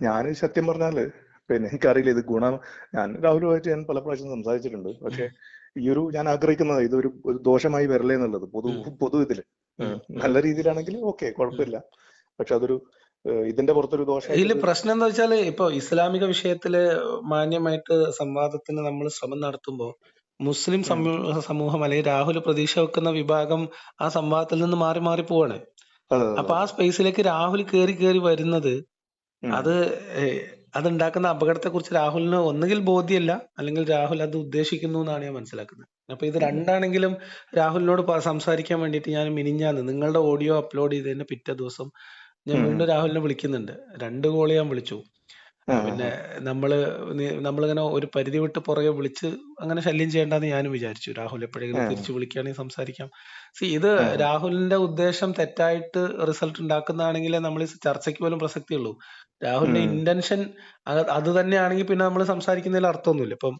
ഞാൻ സത്യം പറഞ്ഞാല് എനിക്കറിയില്ല ഇത് ഗുണം. ഞാൻ രാഹുലുമായിട്ട് ഞാൻ പല പ്രാവശ്യം സംസാരിച്ചിട്ടുണ്ട്. പക്ഷെ ഈ ഒരു ഞാൻ ആഗ്രഹിക്കുന്നത് ഇതൊരു ദോഷമായി വരലേ എന്നുള്ളത്. പൊതു ഇതില് നല്ല രീതിയിലാണെങ്കിൽ ഓക്കെ, കുഴപ്പമില്ല. പക്ഷെ അതൊരു ഇതിന്റെ പുറത്തൊരു ദോഷം. ഇതില് പ്രശ്നം എന്താ വെച്ചാല്, ഇപ്പൊ ഇസ്ലാമിക വിഷയത്തില് മാന്യമായിട്ട് സംവാദത്തിന് നമ്മൾ ശ്രമം നടത്തുമ്പോൾ മുസ്ലിം സമൂഹം അല്ലെങ്കിൽ രാഹുൽ പ്രതീക്ഷ വെക്കുന്ന വിഭാഗം ആ സംവാദത്തിൽ നിന്ന് മാറി മാറി പോവാണ്. അപ്പൊ ആ സ്പേസിലേക്ക് രാഹുൽ കയറി വരുന്നത് അതുണ്ടാക്കുന്ന അപകടത്തെ കുറിച്ച് രാഹുലിന് ഒന്നുകിൽ ബോധ്യമല്ല, അല്ലെങ്കിൽ രാഹുൽ അത് ഉദ്ദേശിക്കുന്നു എന്നാണ് ഞാൻ മനസ്സിലാക്കുന്നത്. അപ്പൊ ഇത് രണ്ടാണെങ്കിലും രാഹുലിനോട് സംസാരിക്കാൻ വേണ്ടിയിട്ട് ഞാൻ മിനിഞ്ഞാന്ന് നിങ്ങളുടെ ഓഡിയോ അപ്ലോഡ് ചെയ്തതിന്റെ പിറ്റേ ദിവസം ഞാൻ വീണ്ടും രാഹുലിനെ വിളിക്കുന്നുണ്ട്. 2 കോള് ഞാൻ വിളിച്ചു. പിന്നെ നമ്മളിങ്ങനെ ഒരു പരിധി വിട്ട് പുറകെ വിളിച്ച് അങ്ങനെ ശല്യം ചെയ്യേണ്ടെന്ന് ഞാനും വിചാരിച്ചു. രാഹുൽ എപ്പോഴെങ്കിലും തിരിച്ചു വിളിക്കുകയാണെങ്കിൽ സംസാരിക്കാം. ഇത് രാഹുലിന്റെ ഉദ്ദേശം തെറ്റായിട്ട് റിസൾട്ട് ഉണ്ടാക്കുന്നതാണെങ്കിലേ നമ്മൾ ഈ ചർച്ചയ്ക്ക് പോലും പ്രസക്തിയുള്ളൂ. രാഹുലിന്റെ ഇന്റൻഷൻ അത് തന്നെയാണെങ്കിൽ പിന്നെ നമ്മൾ സംസാരിക്കുന്നതിൽ അർത്ഥമൊന്നുമില്ല. ഇപ്പം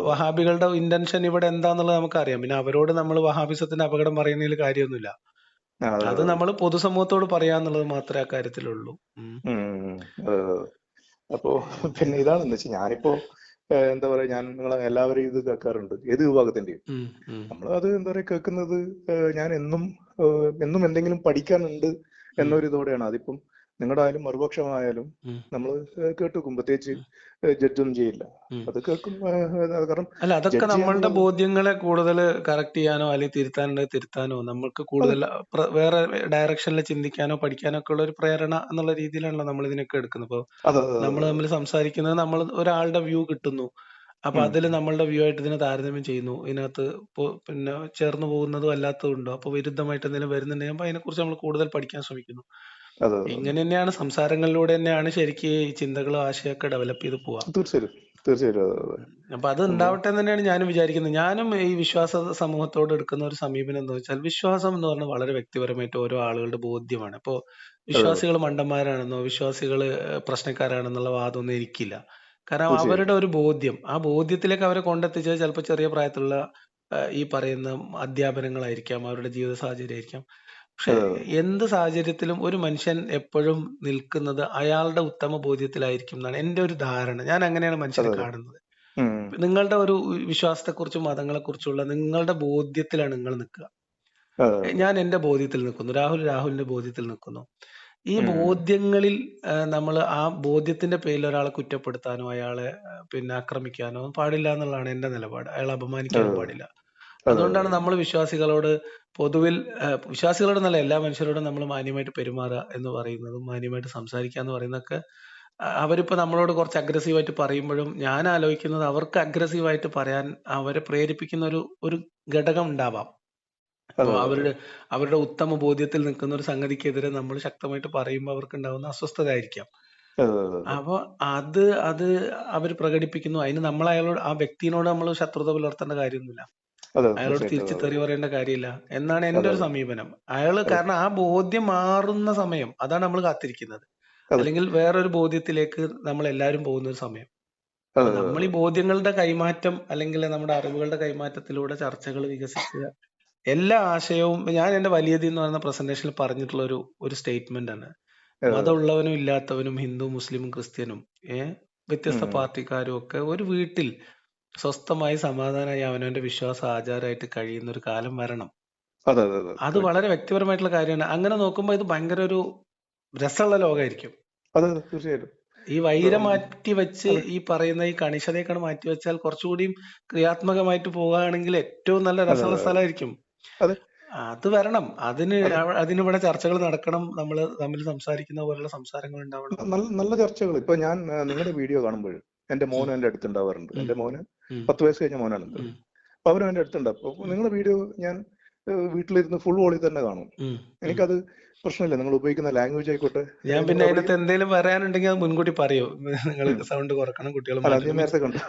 വഹാബികളുടെ ഇന്റൻഷൻ ഇവിടെ എന്താന്നുള്ളത് നമുക്കറിയാം. പിന്നെ അവരോട് നമ്മൾ വഹാബിസത്തിന്റെ അപകടം പറയുന്നതിൽ കാര്യമൊന്നുമില്ല. അത് നമ്മൾ പൊതുസമൂഹത്തോട് പറയാന്നുള്ളത് മാത്രമേ അക്കാര്യത്തിലുള്ളൂ. അപ്പോ പിന്നെ ഇതാണെന്ന് വെച്ചാൽ ഞാനിപ്പോ എന്താ പറയാ, ഞാൻ നിങ്ങളെ എല്ലാവരും ഇത് കേൾക്കാറുണ്ട്, ഏത് വിഭാഗത്തിന്റെയും. നമ്മൾ അത് എന്താ പറയാ കേൾക്കുന്നത്, ഞാൻ എന്നും എന്തെങ്കിലും പഠിക്കാനുണ്ട് എന്നൊരിതോടെയാണ്. അതിപ്പം നിങ്ങളുടെ ആയാലും മറുപക്ഷമായാലും നമ്മൾ കേട്ടുവെക്കും, പ്രത്യേകിച്ച് ജഡ്ജൊന്നും ചെയ്യില്ല. അത് കേൾക്കും. കാരണം അല്ല, അതൊക്കെ നമ്മളുടെ ബോധ്യങ്ങളെ കൂടുതൽ കറക്റ്റ് ചെയ്യാനോ അല്ലെങ്കിൽ തിരുത്താനോ നമ്മൾക്ക് കൂടുതൽ വേറെ ഡയറക്ഷനിൽ ചിന്തിക്കാനോ പഠിക്കാനോ ഒക്കെ ഉള്ള ഒരു പ്രേരണ എന്നുള്ള രീതിയിലാണല്ലോ നമ്മൾ ഇതിനൊക്കെ എടുക്കുന്നത്. ഇപ്പൊ നമ്മൾ തമ്മിൽ സംസാരിക്കുന്നത്, നമ്മൾ ഒരാളുടെ വ്യൂ കിട്ടുന്നു, അപ്പൊ അതിൽ നമ്മളുടെ വ്യൂ ആയിട്ട് ഇതിനെ താരതമ്യം ചെയ്യുന്നു. ഇതിനകത്ത് പിന്നെ ചേർന്ന് പോകുന്നതും അല്ലാത്തതും ഉണ്ടോ, അപ്പൊ വിരുദ്ധമായിട്ട് എന്തെങ്കിലും വരുന്നുണ്ടെങ്കിൽ അപ്പൊ അതിനെക്കുറിച്ച് നമ്മൾ കൂടുതൽ പഠിക്കാൻ ശ്രമിക്കുന്നു. ഇങ്ങനെ തന്നെയാണ് സംസാരങ്ങളിലൂടെ തന്നെയാണ് ശരിക്കും ഈ ചിന്തകളും ആശയമൊക്കെ ഡെവലപ്പ് ചെയ്ത് പോവാ. തീർച്ചയായിട്ടും. അപ്പൊ അത് ഉണ്ടാവട്ടെ എന്ന് തന്നെയാണ് ഞാനും വിചാരിക്കുന്നത്. ഞാനും ഈ വിശ്വാസ സമൂഹത്തോട് എടുക്കുന്ന ഒരു സമീപനം എന്താ വെച്ചാൽ, വിശ്വാസം എന്ന് പറഞ്ഞാൽ വളരെ വ്യക്തിപരമായിട്ട് ഓരോ ആളുകളുടെ ബോധ്യമാണ്. ഇപ്പോ വിശ്വാസികൾ മണ്ടന്മാരാണെന്നോ വിശ്വാസികൾ പ്രശ്നക്കാരാണെന്നുള്ള വാദമൊന്നും എനിക്കില്ല. കാരണം അവരുടെ ഒരു ബോധ്യം, ആ ബോധ്യത്തിലേക്ക് അവരെ കൊണ്ടെത്തിച്ചത് ചിലപ്പോൾ ചെറിയ പ്രായത്തിലുള്ള ഈ പറയുന്ന അധ്യാപനങ്ങളായിരിക്കാം, അവരുടെ ജീവിത സാഹചര്യം ആയിരിക്കാം. പക്ഷെ എന്ത് സാഹചര്യത്തിലും ഒരു മനുഷ്യൻ എപ്പോഴും നിൽക്കുന്നത് അയാളുടെ ഉത്തമ ബോധ്യത്തിലായിരിക്കും എന്നാണ് എന്റെ ഒരു ധാരണ. ഞാൻ അങ്ങനെയാണ് മനുഷ്യനെ കാണുന്നത്. നിങ്ങളുടെ ഒരു വിശ്വാസത്തെ കുറിച്ചും മതങ്ങളെ കുറിച്ചുള്ള നിങ്ങളുടെ ബോധ്യത്തിലാണ് നിങ്ങൾ നിൽക്കുക. ഞാൻ എന്റെ ബോധ്യത്തിൽ നിൽക്കുന്നു, രാഹുലിന്റെ ബോധ്യത്തിൽ നിൽക്കുന്നു. ഈ ബോധ്യങ്ങളിൽ നമ്മൾ ആ ബോധ്യത്തിന്റെ പേരിൽ ഒരാളെ കുറ്റപ്പെടുത്താനോ അയാളെ പിന്നെ ആക്രമിക്കാനോ പാടില്ല എന്നുള്ളതാണ് എന്റെ നിലപാട്. അയാളെ അപമാനിക്കാനും പാടില്ല. അതുകൊണ്ടാണ് നമ്മൾ വിശ്വാസികളോട് പൊതുവിൽ, വിശ്വാസികളോടെന്നല്ല എല്ലാ മനുഷ്യരോടും നമ്മൾ മാന്യമായിട്ട് പെരുമാറുക എന്ന് പറയുന്നതും മാന്യമായിട്ട് സംസാരിക്കുക എന്ന് പറയുന്നതൊക്കെ. അവരിപ്പോ നമ്മളോട് കുറച്ച് അഗ്രസീവായിട്ട് പറയുമ്പോഴും ഞാൻ ആലോചിക്കുന്നത് അവർക്ക് അഗ്രസീവായിട്ട് പറയാൻ അവരെ പ്രേരിപ്പിക്കുന്ന ഒരു ഘടകം ഉണ്ടാവാം. അപ്പൊ അവരുടെ ഉത്തമ ബോധ്യത്തിൽ നിൽക്കുന്ന ഒരു സംഗതിക്കെതിരെ നമ്മൾ ശക്തമായിട്ട് പറയുമ്പോൾ അവർക്ക് ഉണ്ടാവുന്ന അസ്വസ്ഥത ആയിരിക്കാം. അപ്പൊ അത് അവർ പ്രകടിപ്പിക്കുന്നു. അതിന് നമ്മൾ അയാളോട്, ആ വ്യക്തിയോട് നമ്മൾ ശത്രുത പുലർത്തേണ്ട കാര്യമൊന്നുമില്ല. അയാളോട് തിരിച്ച് തെറി പറയേണ്ട കാര്യമില്ല എന്നാണ് എന്റെ ഒരു സമീപനം. കാരണം ആ ബോധ്യം മാറുന്ന സമയം, അതാണ് നമ്മൾ കാത്തിരിക്കുന്നത്. അല്ലെങ്കിൽ വേറൊരു ബോധ്യത്തിലേക്ക് നമ്മൾ എല്ലാവരും പോകുന്ന ഒരു സമയം. നമ്മൾ ഈ ബോധ്യങ്ങളുടെ കൈമാറ്റം അല്ലെങ്കിൽ നമ്മുടെ അറിവുകളുടെ കൈമാറ്റത്തിലൂടെ ചർച്ചകൾ വികസിക്കുക, എല്ലാ ആശയവും. ഞാൻ എന്റെ വലിയതി എന്ന് പറയുന്ന പ്രസന്റേഷനിൽ പറഞ്ഞിട്ടുള്ള ഒരു സ്റ്റേറ്റ്മെന്റ് ആണ്. മതമുള്ളവനും ഇല്ലാത്തവനും, ഹിന്ദു മുസ്ലിമും ക്രിസ്ത്യനും വ്യത്യസ്ത പാർട്ടിക്കാരും ഒക്കെ ഒരു വീട്ടിൽ സ്വസ്ഥമായി സമാധാനമായി അവനവന്റെ വിശ്വാസ ആചാരമായിട്ട് കഴിയുന്ന ഒരു കാലം വരണം. അത് വളരെ വ്യക്തിപരമായിട്ടുള്ള കാര്യമാണ്. അങ്ങനെ നോക്കുമ്പോൾ ഇത് ഭയങ്കര ഒരു രസമുള്ള ലോകമായിരിക്കും. ഈ വൈരം മാറ്റി വെച്ച് ഈ പറയുന്ന ഈ കണിശതയൊക്കെ മാറ്റി വെച്ചാൽ കുറച്ചുകൂടിയും ക്രിയാത്മകമായിട്ട് പോവുകയാണെങ്കിൽ ഏറ്റവും നല്ല രസമുള്ള സ്ഥലമായിരിക്കും. അത് വരണം. അതിനിവിടെ ചർച്ചകൾ നടക്കണം. നമ്മൾ തമ്മിൽ സംസാരിക്കുന്ന പോലുള്ള സംസാരങ്ങൾ ഉണ്ടാവണം. നല്ല ചർച്ചകൾ. ഇപ്പൊ ഞാൻ നിങ്ങളുടെ വീഡിയോ കാണുമ്പോൾ എന്റെ മോനും എന്റെ അടുത്തുണ്ടാവാറുണ്ട്. എന്റെ മോന് 10 വയസ്സ് കഴിഞ്ഞ മോനാണ്. അപ്പൊ അവരും എന്റെ അടുത്തുണ്ട്. അപ്പൊ നിങ്ങളുടെ വീഡിയോ ഞാൻ വീട്ടിലിരുന്ന് ഫുൾ വോളിൽ തന്നെ കാണും. എനിക്കത് പ്രശ്നമില്ല, നിങ്ങൾ ഉപയോഗിക്കുന്ന ലാംഗ്വേജ് ആയിക്കോട്ടെ. ഞാൻ പിന്നെ അതിനകത്ത് എന്തെങ്കിലും പറയാനുണ്ടെങ്കിൽ അത് മുൻകൂട്ടി പറയൂ, നിങ്ങൾ സൗണ്ട് കുറക്കണം, കുട്ടികൾ നേരത്തെ കണ്ടു.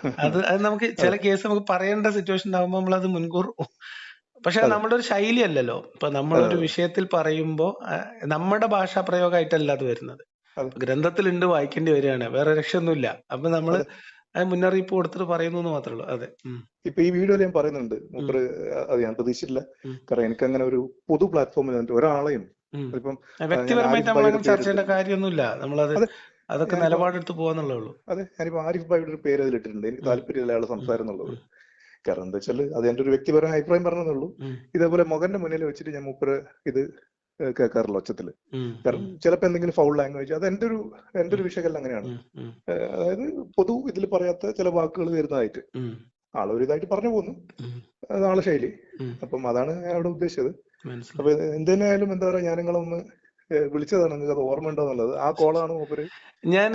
അത് നമുക്ക് ചില കേസ് നമുക്ക് പറയേണ്ട സിറ്റുവേഷൻ ഉണ്ടാകുമ്പോൾ നമ്മളത് മുൻകൂർ. പക്ഷെ നമ്മുടെ ഒരു ശൈലി അല്ലല്ലോ. ഇപ്പൊ നമ്മളൊരു വിഷയത്തിൽ പറയുമ്പോ നമ്മുടെ ഭാഷാ പ്രയോഗമായിട്ടല്ല അത് വരുന്നത്. ഗ്രന്ഥത്തിലുണ്ട്, വായിക്കേണ്ടി വരികയാണ്, വേറെ രക്ഷയൊന്നുമില്ല. അപ്പൊ നമ്മള് മുന്നറിയിപ്പ് കൊടുത്തിട്ട് പറയുന്നു എന്ന് മാത്രമേ ഉള്ളൂ. അതെ. ഇപ്പൊ ഈ വീഡിയോയിൽ ഞാൻ പറയുന്നുണ്ട്, മൂപ്പര് അത് ഞാൻ പ്രതീക്ഷിച്ചില്ല. കാരണം എനിക്ക് അങ്ങനെ ഒരു പൊതു പ്ലാറ്റ്ഫോമിൽ ഒരാളെയും ഇപ്പം വ്യക്തിപരമായിട്ട് നമ്മളങ്ങനെ ചർച്ച ചെയ്യേണ്ട കാര്യമൊന്നുമില്ല. നമ്മളത് അതൊക്കെ നിലപാടെടുത്ത് പോവാന്നുള്ളേ ഉള്ളൂ. അതെ, ഞാനിപ്പോ ആരിഫ് ഭായിയുടെ ഒരു പേര് അതിലിട്ടിട്ടുണ്ട്. എനിക്ക് താല്പര്യമില്ല അയാളുടെ സംസാരം എന്നുള്ളത്. കാരണം എന്താ വെച്ചാൽ അത് എന്റെ ഒരു വ്യക്തിപരമായ അഭിപ്രായം പറഞ്ഞെന്നുള്ളൂ. ഇതേപോലെ മകന്റെ മുന്നിൽ വെച്ചിട്ട് ഞാൻ മൂപ്പര് ഇത് കേൾക്കാറില്ല ഒച്ചത്തില്. കാരണം ചിലപ്പോ എന്തെങ്കിലും ഫൗൾ ലാംഗ്വേജ്, അത് എന്റെ ഒരു വിഷയകല്ല അങ്ങനെയാണ്. അതായത് പൊതു ഇതിൽ പറയാത്ത ചില വാക്കുകൾ വരുന്നതായിട്ട് ആളൊരു ഇതായിട്ട് പറഞ്ഞു പോകുന്നു. അതാണ് ശൈലി. അപ്പം അതാണ് ഞാൻ അവിടെ ഉദ്ദേശിച്ചത്. അപ്പൊ എന്തിനായാലും എന്താ പറയാ, ഞാൻ നിങ്ങളൊന്ന് വിളിച്ചതാണ്, നിങ്ങൾക്ക് അത് ഓർമ്മ ഉണ്ടോന്നുള്ളത്. ആ കോളാണ് മൂപ്പര്. ഞാൻ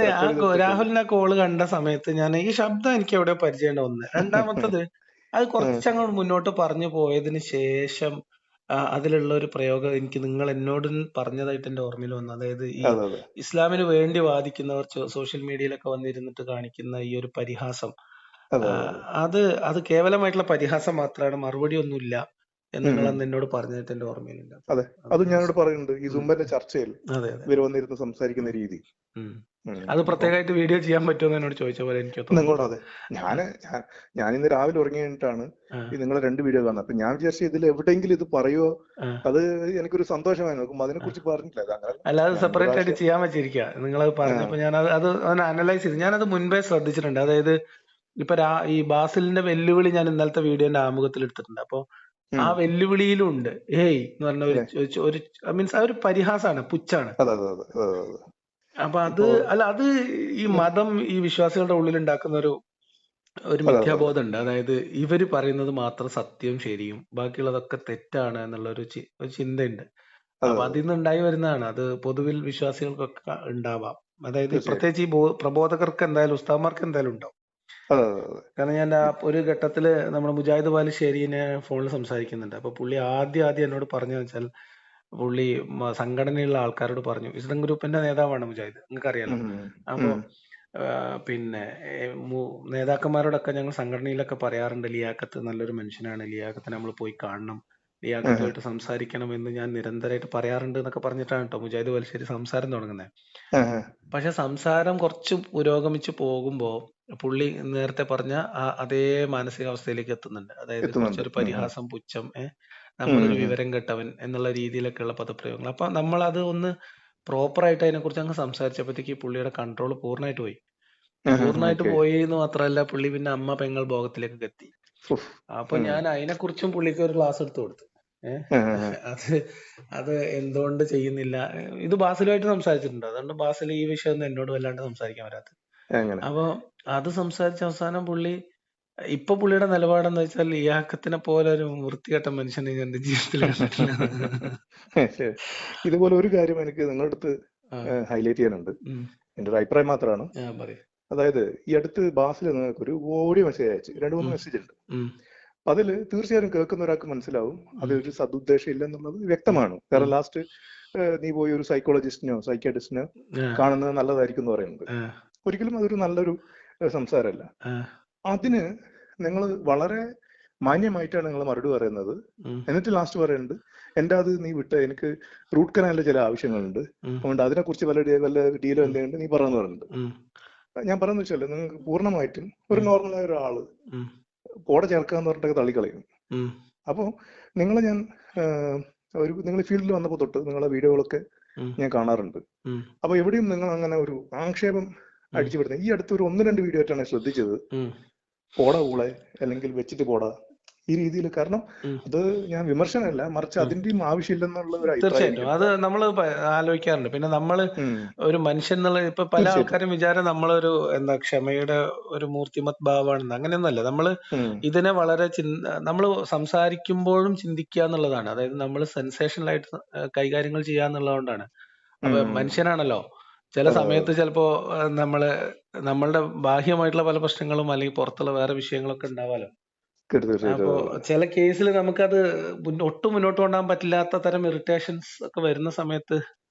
രാഹുലിന്റെ കോള് കണ്ട സമയത്ത് ഞാൻ ഈ ശബ്ദം എനിക്ക് എവിടെ പരിചയം ഒന്ന്. രണ്ടാമത്തത് അത് കുറച്ചങ്ങോട്ട് മുന്നോട്ട് പറഞ്ഞു പോയതിന് ശേഷം അതിലുള്ള ഒരു പ്രയോഗം എനിക്ക് നിങ്ങൾ എന്നോട് പറഞ്ഞതായിട്ട് എന്റെ ഓർമ്മയിൽ വന്നു. അതായത് ഈ അതെ അതെ ഇസ്ലാമിന് വേണ്ടി വാദിക്കുന്നവർ സോഷ്യൽ മീഡിയയിലൊക്കെ വന്നിരുന്നിട്ട് കാണിക്കുന്ന ഈ ഒരു പരിഹാസം, അതെ ആ, അതെ അതെ അത് അത് കേവലമായിട്ടുള്ള പരിഹാസം മാത്രമാണ്, മറുപടി ഒന്നുമില്ല എന്ന് ഉം നിങ്ങൾ ഉം. അന്ന് എന്നോട് പറഞ്ഞതായിട്ട് എന്റെ ഓർമ്മയിലുണ്ട്. അപ്പൊ അതെ അത് അതും ഞാനിവിടെ പറയുന്നുണ്ട് ഈ ഉം, സുംബന്റെ ചർച്ചയിൽ അതെ അതെ ഇവർ വന്നിരുന്ന് സംസാരിക്കുന്ന ഉം, രീതി. ഉം. ഉം. അത് അപ്പം പ്രത്യേകമായിട്ട് വീഡിയോ ചെയ്യാൻ പറ്റുമെന്ന് എന്നോട് ചോദിച്ച പോലെ എനിക്ക് തോന്നുന്നു. നിങ്ങളോട് അതെ ഞാൻ ഇന്ന് രാവിലെ ഉറങ്ങി കഴിഞ്ഞിട്ടാണ് ആ, ഈ നിങ്ങളെ 2 വീഡിയോ കാണുന്നത്. അപ്പൊ ഞാൻ വിചാരിച്ചു ഇതിൽ എവിടെയെങ്കിലും ഇത് പറയുമോ, ആ. അത് എനിക്കൊരു സന്തോഷമായി. നോക്കുമ്പോൾ അതിനെ കുറിച്ച് പറഞ്ഞില്ല. അത് അങ്ങനല്ല, അല്ലാതെ ഞാൻ ഒരു സെപ്പറേറ്റ് ആയിട്ട് പ്രാവശ്യം ചെയ്യാൻ വെച്ചിരിക്കുക. നിങ്ങളത് പറഞ്ഞപ്പോ ഞാൻ അത് അനലൈസ് ചെയ്തു. ഞാനത് മുൻപേ ശ്രദ്ധിച്ചിട്ടുണ്ട്. അതായത് ഇപ്പൊ ഈ ബാസിലിന്റെ വെല്ലുവിളി ഞാൻ ഇന്നലത്തെ വീഡിയോന്റെ ആമുഖത്തിൽ എടുത്തിട്ടുണ്ട്. അപ്പൊ ആ ഉം. വെല്ലുവിളിയിലും ഉണ്ട് ഏയ് എന്ന് പറഞ്ഞ അതെ ഒരു മീൻസ് ആ ഒരു പരിഹാസമാണ്, പുച്ഛാണ്. അതെ അതെ അതെ അതെ അതെ. അപ്പൊ ഇപ്പോ അത് ഈ മതം ഈ വിശ്വാസികളുടെ ഉള്ളിൽ ഉണ്ടാക്കുന്ന ഒരു അതെ അതെ അതെ മിഥ്യാബോധം ഉണ്ട്. അതായത് ഇവര് പറയുന്നത് മാത്രം സത്യവും ശരിയും, ബാക്കിയുള്ളതൊക്കെ തെറ്റാണ് എന്നുള്ള ഒരു ചിന്തയുണ്ട്. അതെ അപ്പൊ അതെ അതിൽ നിന്ന് ഉണ്ടായി വരുന്നതാണ്. അത് പൊതുവിൽ വിശ്വാസികൾക്കൊക്കെ ഉണ്ടാവാം. അതായത് തീർച്ചയായിട്ടും. പ്രത്യേകിച്ച് ഈ പ്രബോധകർക്ക് എന്തായാലും, ഉസ്താദ്മാർക്ക് എന്തായാലും ഉണ്ടാവും. അതെ അതെ അതെ കാരണം ഞാൻ ഒരു ഘട്ടത്തില് നമ്മുടെ മുജാഹിദ് ബാലുശ്ശേരിനെ ഫോണിൽ സംസാരിക്കുന്നുണ്ട്. അപ്പൊ പുള്ളി ആദ്യം എന്നോട് പറഞ്ഞു വെച്ചാൽ, പുള്ളി സംഘടനയുള്ള ആൾക്കാരോട് പറഞ്ഞു, വിസ്ഡം ഗ്രൂപ്പിന്റെ നേതാവാണ് മുജാഹിദ്, നിങ്ങൾക്കറിയാലോ. ഉം അപ്പൊ ഉം പിന്നെ നേതാക്കന്മാരോടൊക്കെ ഞങ്ങൾ സംഘടനയിലൊക്കെ പറയാറുണ്ട്, ലിയാഖത്ത് നല്ലൊരു മനുഷ്യനാണ്, ലിയാഖത്തിനെ നമ്മൾ പോയി കാണണം, ഉം ലിയാഖത്തുമായിട്ട് സംസാരിക്കണം എന്ന് ഞാൻ നിരന്തരമായിട്ട് പറയാറുണ്ട് എന്നൊക്കെ പറഞ്ഞിട്ടാണ് കേട്ടോ മുജാഹിദ് ബാലുശ്ശേരി സംസാരം തുടങ്ങുന്നത്. ഉം. പക്ഷെ സംസാരം കുറച്ച് പുരോഗമിച്ച് പോകുമ്പോ പുള്ളി നേരത്തെ പറഞ്ഞ അതേ മാനസികാവസ്ഥയിലേക്ക് എത്തുന്നുണ്ട്. അതായത് എത്തുന്നുണ്ട്. കുറച്ചൊരു ഉം ഉം. പരിഹാസം, പുച്ഛം, ഉം നമ്മളൊരു ഉം. വിവരം കെട്ടവൻ എന്നുള്ള രീതിയിലൊക്കെയുള്ള പദപ്രയോഗങ്ങൾ. അപ്പൊ നമ്മൾ അത് ഒന്ന് പ്രോപ്പർ ആയിട്ട് അതിനെക്കുറിച്ച് അങ്ങ് സംസാരിച്ചപ്പോഴത്തേക്ക് പുള്ളിയുടെ കൺട്രോൾ പൂർണ്ണമായിട്ട് പോയി. ഉം ഉം. പൂർണ്ണമായിട്ട് ഓക്കെ. പോയി എന്ന് മാത്രമല്ല, പുള്ളി പിന്നെ അമ്മ പെങ്ങൾ ഭോഗത്തിലേക്ക് എത്തി. ഉഫ്. അപ്പൊ ഉം. ഞാൻ അതിനെക്കുറിച്ചും പുള്ളിക്ക് ഒരു ക്ലാസ് എടുത്തു കൊടുത്തു. ഏഹ് ഉം ഉം ഉം. അത് അത് എന്തുകൊണ്ട് ചെയ്യുന്നില്ല. ഇത് ബാസിലുമായിട്ട് സംസാരിച്ചിട്ടുണ്ട്. അതുകൊണ്ട് ബാസിൽ ഈ വിഷയം ഒന്നും എന്നോട് വല്ലാണ്ട് സംസാരിക്കാൻ വരാത്തത്. എങ്ങനെ? അപ്പൊ അത് സംസാരിച്ച അവസാനം ഇപ്പൊ പുള്ളിയുടെ നിലപാടെന്ന് വെച്ചാൽ, ലിയാഖത്തിനെ പോലെ ഒരു വൃത്തികെട്ട മനുഷ്യനെ ഞാൻ എന്റെ ജീവിതത്തിൽ കണ്ടിട്ടില്ല. ശരി. ഇതുപോലെ ഒരു കാര്യം എനിക്ക് നിങ്ങളുടെ അടുത്ത് ആ, ഹൈലൈറ്റ് ചെയ്യാനുണ്ട്. ഉം, എന്റെ ഒരു അഭിപ്രായം മാത്രമാണ്. പറയൂ. അതായത് ഈ അടുത്ത് ബാസിൽ നിങ്ങൾക്ക് ഒരു ഓഡിയോ മെസ്സേജ് അയച്ചു, 2-3 ഉം, മെസ്സേജ് ഉണ്ട്. ഉം, അതിൽ തീർച്ചയായും കേൾക്കുന്ന ഒരാൾക്ക് മനസ്സിലാവും ഉം, അതൊരു സദുദ്ദേശം ഇല്ലെന്നുള്ളത് ഉം, വ്യക്തമാണ്. ഉം. കാരണം ലാസ്റ്റ് നീ പോയി ഒരു സൈക്കോളജിസ്റ്റിനോ സൈക്യാട്രിസ്റ്റിനോ ആ, കാണുന്നത് നല്ലതായിരിക്കും എന്ന് പറയുന്നത് ആ, ഒരിക്കലും അതൊരു നല്ലൊരു സംസാരമല്ല. ആ, അതിന് നിങ്ങൾ വളരെ മാന്യമായിട്ടാണ് നിങ്ങൾ മറുപടി പറയുന്നത്. ഉം, എന്നിട്ട് ലാസ്റ്റ് പറയുന്നുണ്ട്, എൻ്റെ അത് നീ വിട്ട് എനിക്ക് റൂട്ട് കനാലിലെ ചില ആവശ്യങ്ങളുണ്ട്, ഉം, അതുകൊണ്ട് അതിനെക്കുറിച്ച് വല്ല ഡീലോ ഉം, എന്തെങ്കിലും നീ പറഞ്ഞു പറയുന്നുണ്ട്. ഉം, ഞാൻ പറയുന്നത് വെച്ചാൽ നിങ്ങൾക്ക് പൂർണ്ണമായിട്ടും ഒരു ഉം, നോർമലായ ഒരാള് ഉം, കൂടെ ചേർക്കുക എന്ന് പറഞ്ഞിട്ടൊക്കെ തള്ളിക്കളയും. ഉം, അപ്പോൾ നിങ്ങളെ ഞാൻ നിങ്ങൾ ഫീൽഡിൽ വന്നപ്പോൾ തൊട്ട് നിങ്ങളെ വീഡിയോകളൊക്കെ ഉം, ഞാൻ കാണാറുണ്ട്. ഉം, അപ്പൊ എവിടെയും നിങ്ങൾ അങ്ങനെ ഒരു ആക്ഷേപം ഉം, അടിച്ചു വിടുന്നത് ഈ അടുത്ത് ഒരു 1-2 വീഡിയോ ആയിട്ടാണ് ശ്രദ്ധിച്ചത്. ഉം, പോടാ ഊളെ അല്ലെങ്കിൽ വെച്ചിട്ട് പോടാ ഈ രീതിയിൽ. കാരണം ഉം, അത് ഞാൻ വിമർശനമല്ല, മറിച്ച് ഉം. അതിന്റെയും ആവശ്യമില്ലെന്നുള്ള ഒരു അഭിപ്രായം തീർച്ചയായിട്ടും അത് എനിക്കുണ്ട്. നമ്മൾ ആലോചിക്കാറുണ്ട്. പിന്നെ ഉം. ഒരു മനുഷ്യൻ എന്നുള്ള ഇപ്പൊ പല തീർച്ചയായിട്ടും. ആൾക്കാരും വിചാരം നമ്മളൊരു ക്ഷമയുടെ ഒരു മൂർത്തിമത് ഭാവമാണെന്ന്. അങ്ങനെയൊന്നുമല്ല. ഉം. ഇതിനെ വളരെ നമ്മൾ സംസാരിക്കുമ്പോഴും ചിന്തിക്കുക എന്നുള്ളതാണ്. അതായത് നമ്മൾ സെൻസേഷണൽ ആയിട്ട് കൈകാര്യങ്ങൾ ചെയ്യുക എന്നുള്ളതുകൊണ്ടാണ്. അപ്പൊ ഉം. മനുഷ്യനാണല്ലോ, ചില അതെ അതെ സമയത്ത് അതെ. ചിലപ്പോ നമ്മളുടെ ബാഹ്യമായിട്ടുള്ള പല പ്രശ്നങ്ങളും അല്ലെങ്കിൽ പുറത്തുള്ള വേറെ വിഷയങ്ങളൊക്കെ ഉണ്ടാവാലോ. തീർച്ചയായിട്ടും. അപ്പോ അതെ അതെ. ചില കേസിൽ നമുക്കത് ഒട്ടും മുന്നോട്ട് കൊണ്ടുപോകാൻ പറ്റില്ലാത്ത തരം ഇറിറ്റേഷൻസ് ഒക്കെ വരുന്ന സമയത്ത്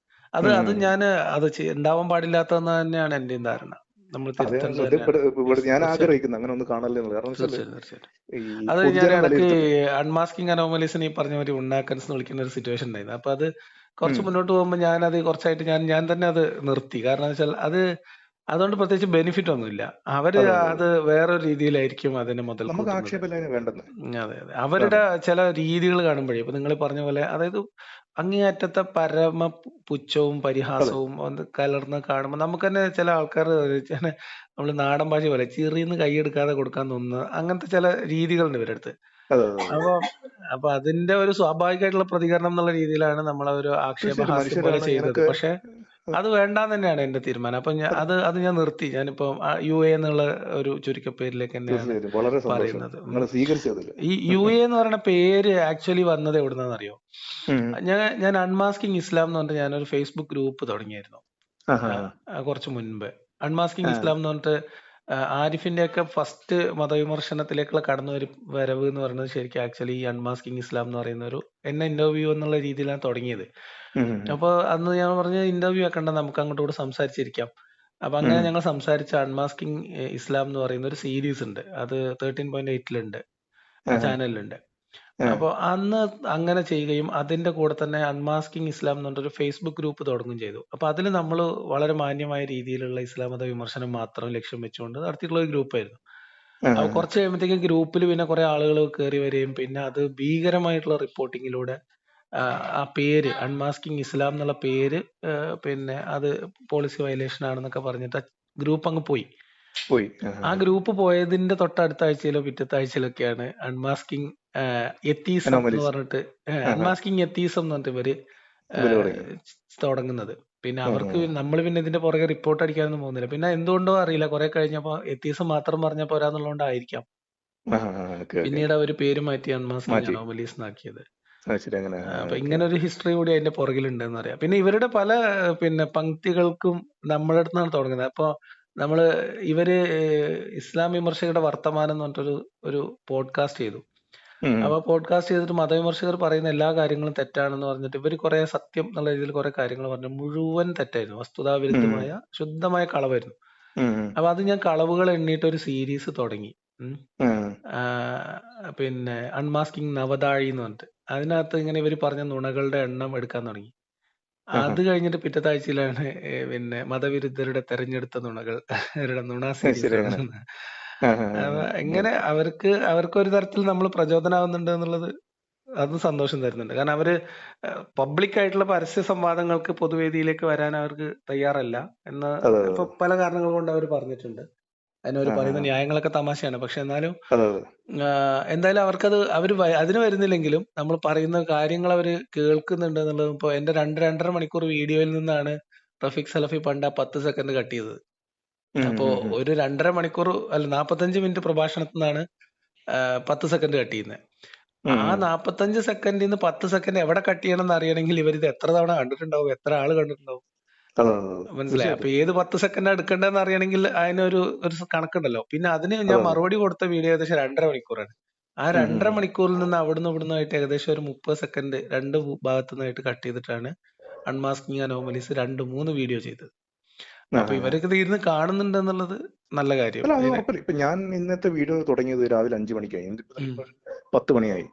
അത് ഉം. ഞാൻ ഉണ്ടാവാൻ പാടില്ലാത്തതെന്ന് തന്നെയാണ് എന്റെയും ധാരണ. നമ്മൾ അത് ഞാൻ തിരുത്തേണ്ടത് തന്നെയാണ്. യെസ്, ഞാൻ തീർച്ചയായിട്ടും, ആഗ്രഹിക്കുന്നു അങ്ങനെ ഒന്ന് കാണല്ലേ എന്നുള്ളത്. കാരണം വെച്ചാല് തീർച്ചയായിട്ടും, തീർച്ചയായിട്ടും. ഈ അത് ഞാൻ പൊതുജനം ഇടയ്ക്ക് വിലയിരുത്തട്ടെ. അൺമാസ്കിംഗ് അനോമലീസിന് ഈ പറഞ്ഞ മാതിരി ഉണ്ണാക്കൻസ് എന്ന് വിളിക്കുന്ന ഒരു സിറ്റുവേഷൻ ഉണ്ടായിരുന്നു. അപ്പൊ അത് ഉം. കുറച്ച് മുന്നോട്ട് പോകുമ്പോൾ ഞാനത് കുറച്ചായിട്ട് ഞാൻ തന്നെ അത് നിർത്തി. കാരണം എന്ന് വെച്ചാൽ അതുകൊണ്ട് പ്രത്യേകിച്ച് ബെനിഫിറ്റ് ഒന്നുമില്ല. അവര് അതെ അതെ അതെ. അത് വേറൊരു രീതിയിലായിരിക്കും അതിനെ മുതൽ നമുക്ക് കൂട്ടുന്നത്. ആക്ഷേപമില്ല വേണ്ടെന്ന്. അതെ, അതെ. അതാണ്. അവരുടെ ചില രീതികൾ കാണുമ്പോഴേ, ഇപ്പൊ നിങ്ങൾ പറഞ്ഞ പോലെ, അതായത് അങ്ങേയറ്റത്തെ പരമ പുച്ഛവും അതെ പരിഹാസവും ഒന്ന് കലർന്ന് കാണുമ്പോൾ നമുക്ക് തന്നെ ചില ആൾക്കാർ നമ്മൾ നാടൻ ഭാഷ പോലെ ചിറിന്ന് കൈയെടുക്കാതെ കൊടുക്കാൻ തോന്നുന്ന അങ്ങനത്തെ ചില രീതികളുണ്ട് ഇവരുടെ അടുത്ത്. അതെ അതെ അതെ. അപ്പൊ അപ്പൊ അതിന്റെ ഒരു സ്വാഭാവികമായിട്ടുള്ള പ്രതികരണം എന്നുള്ള രീതിയിലാണ് നമ്മൾ ഒരു തീർച്ചയായിട്ടും ആക്ഷേപഹാസ്യം പോലെ മനുഷ്യരാണ് ചെയ്തത്. ഇങ്ങനൊക്കെ. പക്ഷെ അത് വേണ്ടാന്ന് തന്നെയാണ് എന്റെ തീരുമാനം. അപ്പൊ അതെ അത് ഞാൻ നിർത്തി. ഞാനിപ്പോ UA എന്നുള്ള ഒരു ചുരുക്കപ്പേരിലേക്ക് തന്നെയാണ് തീർച്ചയായിട്ടും വളരെ സന്തോഷം പറയുന്നത്. നിങ്ങൾ സ്വീകരിച്ചതില്. ഈ UA എന്ന് പറയുന്ന പേര് ആക്ച്വലി വന്നത് എവിടുന്നാന്ന് അറിയോ? ഉം. ഞാൻ അൺമാസ്കിംഗ് ഇസ്ലാം എന്ന് പറഞ്ഞിട്ട് ഞാനൊരു ഫേസ്ബുക്ക് ഗ്രൂപ്പ് തുടങ്ങിയായിരുന്നു ആഹാ. കുറച്ച് മുൻപ്. അൺമാസ്കിംഗ് ആ. ഇസ്ലാം എന്ന് പറഞ്ഞിട്ട് ആരിഫിന്റെ ഒക്കെ ഫസ്റ്റ് മതവിമർശനത്തിലേക്കുള്ള വരവ് എന്ന് പറയുന്നത് ശരിക്കും ആക്ച്വലി ഈ അൺമാസ്കിംഗ് ഇസ്ലാം എന്ന് പറയുന്ന ഒരു എന്നെ ഇന്റർവ്യൂ എന്നുള്ള രീതിയിലാണ് തുടങ്ങിയത്. അപ്പൊ അന്ന് ഞാൻ പറഞ്ഞ ഇന്റർവ്യൂ ആക്കണ്ട, നമുക്ക് അങ്ങോട്ടും കൂടെ സംസാരിച്ചിരിക്കാം. അപ്പൊ അങ്ങനെ ഞങ്ങൾ സംസാരിച്ച അൺമാസ്കിംഗ് ഇസ്ലാം എന്ന് പറയുന്ന ഒരു സീരീസ് ഉണ്ട്. അത് 13.8 ചാനലിലുണ്ട്. അപ്പൊ അന്ന് അങ്ങനെ ചെയ്യുകയും അതിന്റെ കൂടെ തന്നെ അൺമാസ്കിംഗ് ഇസ്ലാം എന്ന് പറഞ്ഞൊരു ഫേസ്ബുക്ക് ഗ്രൂപ്പ് തുടങ്ങുകയും ചെയ്തു. അപ്പൊ അതിൽ നമ്മൾ വളരെ മാന്യമായ രീതിയിലുള്ള ഇസ്ലാം മത വിമർശനം മാത്രം ലക്ഷ്യം വെച്ചുകൊണ്ട് നടത്തിയിട്ടുള്ള ഒരു ഗ്രൂപ്പായിരുന്നു. അപ്പൊ കുറച്ച് കഴിയുമ്പോഴത്തേക്കും ഗ്രൂപ്പിൽ പിന്നെ കുറെ ആളുകൾ കയറി വരികയും പിന്നെ അത് ഭീകരമായിട്ടുള്ള റിപ്പോർട്ടിങ്ങിലൂടെ ആ പേര് അൺമാസ്കിംഗ് ഇസ്ലാം എന്നുള്ള പേര് പിന്നെ അത് പോളിസി വയലേഷൻ ആണെന്നൊക്കെ പറഞ്ഞിട്ട് ഗ്രൂപ്പ് അങ്ങ് പോയി. ആ ഗ്രൂപ്പ് പോയതിന്റെ തൊട്ടടുത്ത ആഴ്ചയിലോ പിറ്റത്തെ ആഴ്ചയിലൊക്കെയാണ് അൺമാസ്കിംഗ് എത്തീസം എന്ന് പറഞ്ഞിട്ട് അൺമാസ്കിംഗ് എത്തീസം എന്ന് പറഞ്ഞിട്ട് ഇവര് തുടങ്ങുന്നത്. പിന്നെ അവർക്ക് നമ്മൾ പിന്നെ ഇതിന്റെ പുറകെ റിപ്പോർട്ട് അടിക്കാനൊന്നും പോകുന്നില്ല. പിന്നെ എന്തുകൊണ്ടോ അറിയില്ല, കുറെ കഴിഞ്ഞപ്പോ എത്തീസം മാത്രം പറഞ്ഞ പോരാന്നുള്ളതുകൊണ്ടായിരിക്കാം പിന്നീട് അവർ പേര് മാറ്റി അൺമാസ്കിംഗ് അനോമലീസ് എന്നാക്കിയത്. അപ്പൊ ഇങ്ങനെ ഒരു ഹിസ്റ്ററി കൂടി അതിന്റെ പുറകിലുണ്ടെന്ന് അറിയാം. പിന്നെ ഇവരുടെ പല പിന്നെ പങ്ക്തികൾക്കും നമ്മുടെ അടുത്ത് നിന്നാണ് തുടങ്ങുന്നത്. അപ്പൊ ഇവര് ഇസ്ലാം വിമർശകരുടെ വർത്തമാനം എന്ന് പറഞ്ഞിട്ടൊരു ഒരു പോഡ്കാസ്റ്റ് ചെയ്തു. അപ്പൊ പോഡ്കാസ്റ്റ് ചെയ്തിട്ട് മതവിമർശകർ പറയുന്ന എല്ലാ കാര്യങ്ങളും തെറ്റാണെന്ന് പറഞ്ഞിട്ട് ഇവർ കുറെ സത്യം എന്നുള്ള രീതിയിൽ കുറെ കാര്യങ്ങൾ പറഞ്ഞു. മുഴുവൻ തെറ്റായിരുന്നു, വസ്തുതാവിരുദ്ധമായ ശുദ്ധമായ കളവായിരുന്നു. അപ്പൊ അത് ഞാൻ കളവുകൾ എണ്ണിയിട്ട് ഒരു സീരീസ് തുടങ്ങി. പിന്നെ അൺമാസ്കിംഗ് നവതാഴി എന്ന് പറഞ്ഞിട്ട് അതിനകത്ത് ഇങ്ങനെ ഇവർ പറഞ്ഞ നുണകളുടെ എണ്ണം എടുക്കാൻ തുടങ്ങി. അത് കഴിഞ്ഞിട്ട് പിറ്റത്തെ ആഴ്ചയിലാണ് പിന്നെ മതവിരുദ്ധരുടെ തെരഞ്ഞെടുത്ത നുണകൾ അവരുടെ നുണ സീരീസ്. അപ്പൊ എങ്ങനെ അവർക്ക് ഒരു തരത്തിൽ നമ്മൾ പ്രചോദനമാവുന്നുണ്ട് എന്നുള്ളത് അതും സന്തോഷം തരുന്നുണ്ട്. കാരണം അവര് പബ്ലിക് ആയിട്ടുള്ള പരസ്യ സംവാദങ്ങൾക്ക് പൊതുവേദിയിലേക്ക് വരാൻ അവർക്ക് തയ്യാറല്ല എന്ന് ഇപ്പൊ പല കാരണങ്ങൾ കൊണ്ട് അവർ പറഞ്ഞിട്ടുണ്ട്. അതിനവർ പറയുന്ന ന്യായങ്ങളൊക്കെ തമാശയാണ്. പക്ഷെ എന്നാലും എന്തായാലും അവർക്കത് അതിന് വരുന്നില്ലെങ്കിലും നമ്മൾ പറയുന്ന കാര്യങ്ങൾ അവർ കേൾക്കുന്നുണ്ട് എന്നുള്ളത്. ഇപ്പൊ എന്റെ 2-2.5 മണിക്കൂർ വീഡിയോയിൽ നിന്നാണ് റഫീഖ് സലഫി പണ്ട് 10 സെക്കൻഡ് കട്ട് ചെയ്തത്. അപ്പോ ഒരു 2.5 മണിക്കൂർ അല്ല 45 മിനിറ്റ് പ്രഭാഷണത്തിൽ നിന്നാണ് 10 സെക്കൻഡ് കട്ട് ചെയ്യുന്നത്. ആ 45 സെക്കൻഡിൽ നിന്ന് 10 സെക്കൻഡ് എവിടെ കട്ട് ചെയ്യണം എന്ന് അറിയണമെങ്കിൽ ഇവരിത് എത്ര തവണ കണ്ടിട്ടുണ്ടാവും, എത്ര ആള് കണ്ടിട്ടുണ്ടാവും, മനസ്സിലായി? അപ്പൊ ഏത് 10 സെക്കൻഡ് എടുക്കേണ്ടതെന്ന് അറിയണമെങ്കിൽ അതിനൊരു കണക്കുണ്ടല്ലോ. പിന്നെ അതിന് ഞാൻ മറുപടി കൊടുത്ത വീഡിയോ ഏകദേശം 2.5 മണിക്കൂറാണ്. ആ 2.5 മണിക്കൂറിൽ നിന്ന് ഇവിടുന്നായിട്ട് ഏകദേശം ഒരു 30 സെക്കൻഡ് രണ്ട് ഭാഗത്തു നിന്നായിട്ട് കട്ട് ചെയ്തിട്ടാണ് അൺമാസ്കിംഗ് അനോമലീസ് 2-3 വീഡിയോ ചെയ്തത്. അപ്പൊ ഇവരൊക്കെ ഇരുന്ന് കാണുന്നുണ്ട് എന്നുള്ളത് നല്ല കാര്യം. ഇപ്പൊ ഞാൻ ഇന്നത്തെ വീഡിയോ തുടങ്ങിയത് രാവിലെ 5 മണിക്കായി, 10 മണിയായി.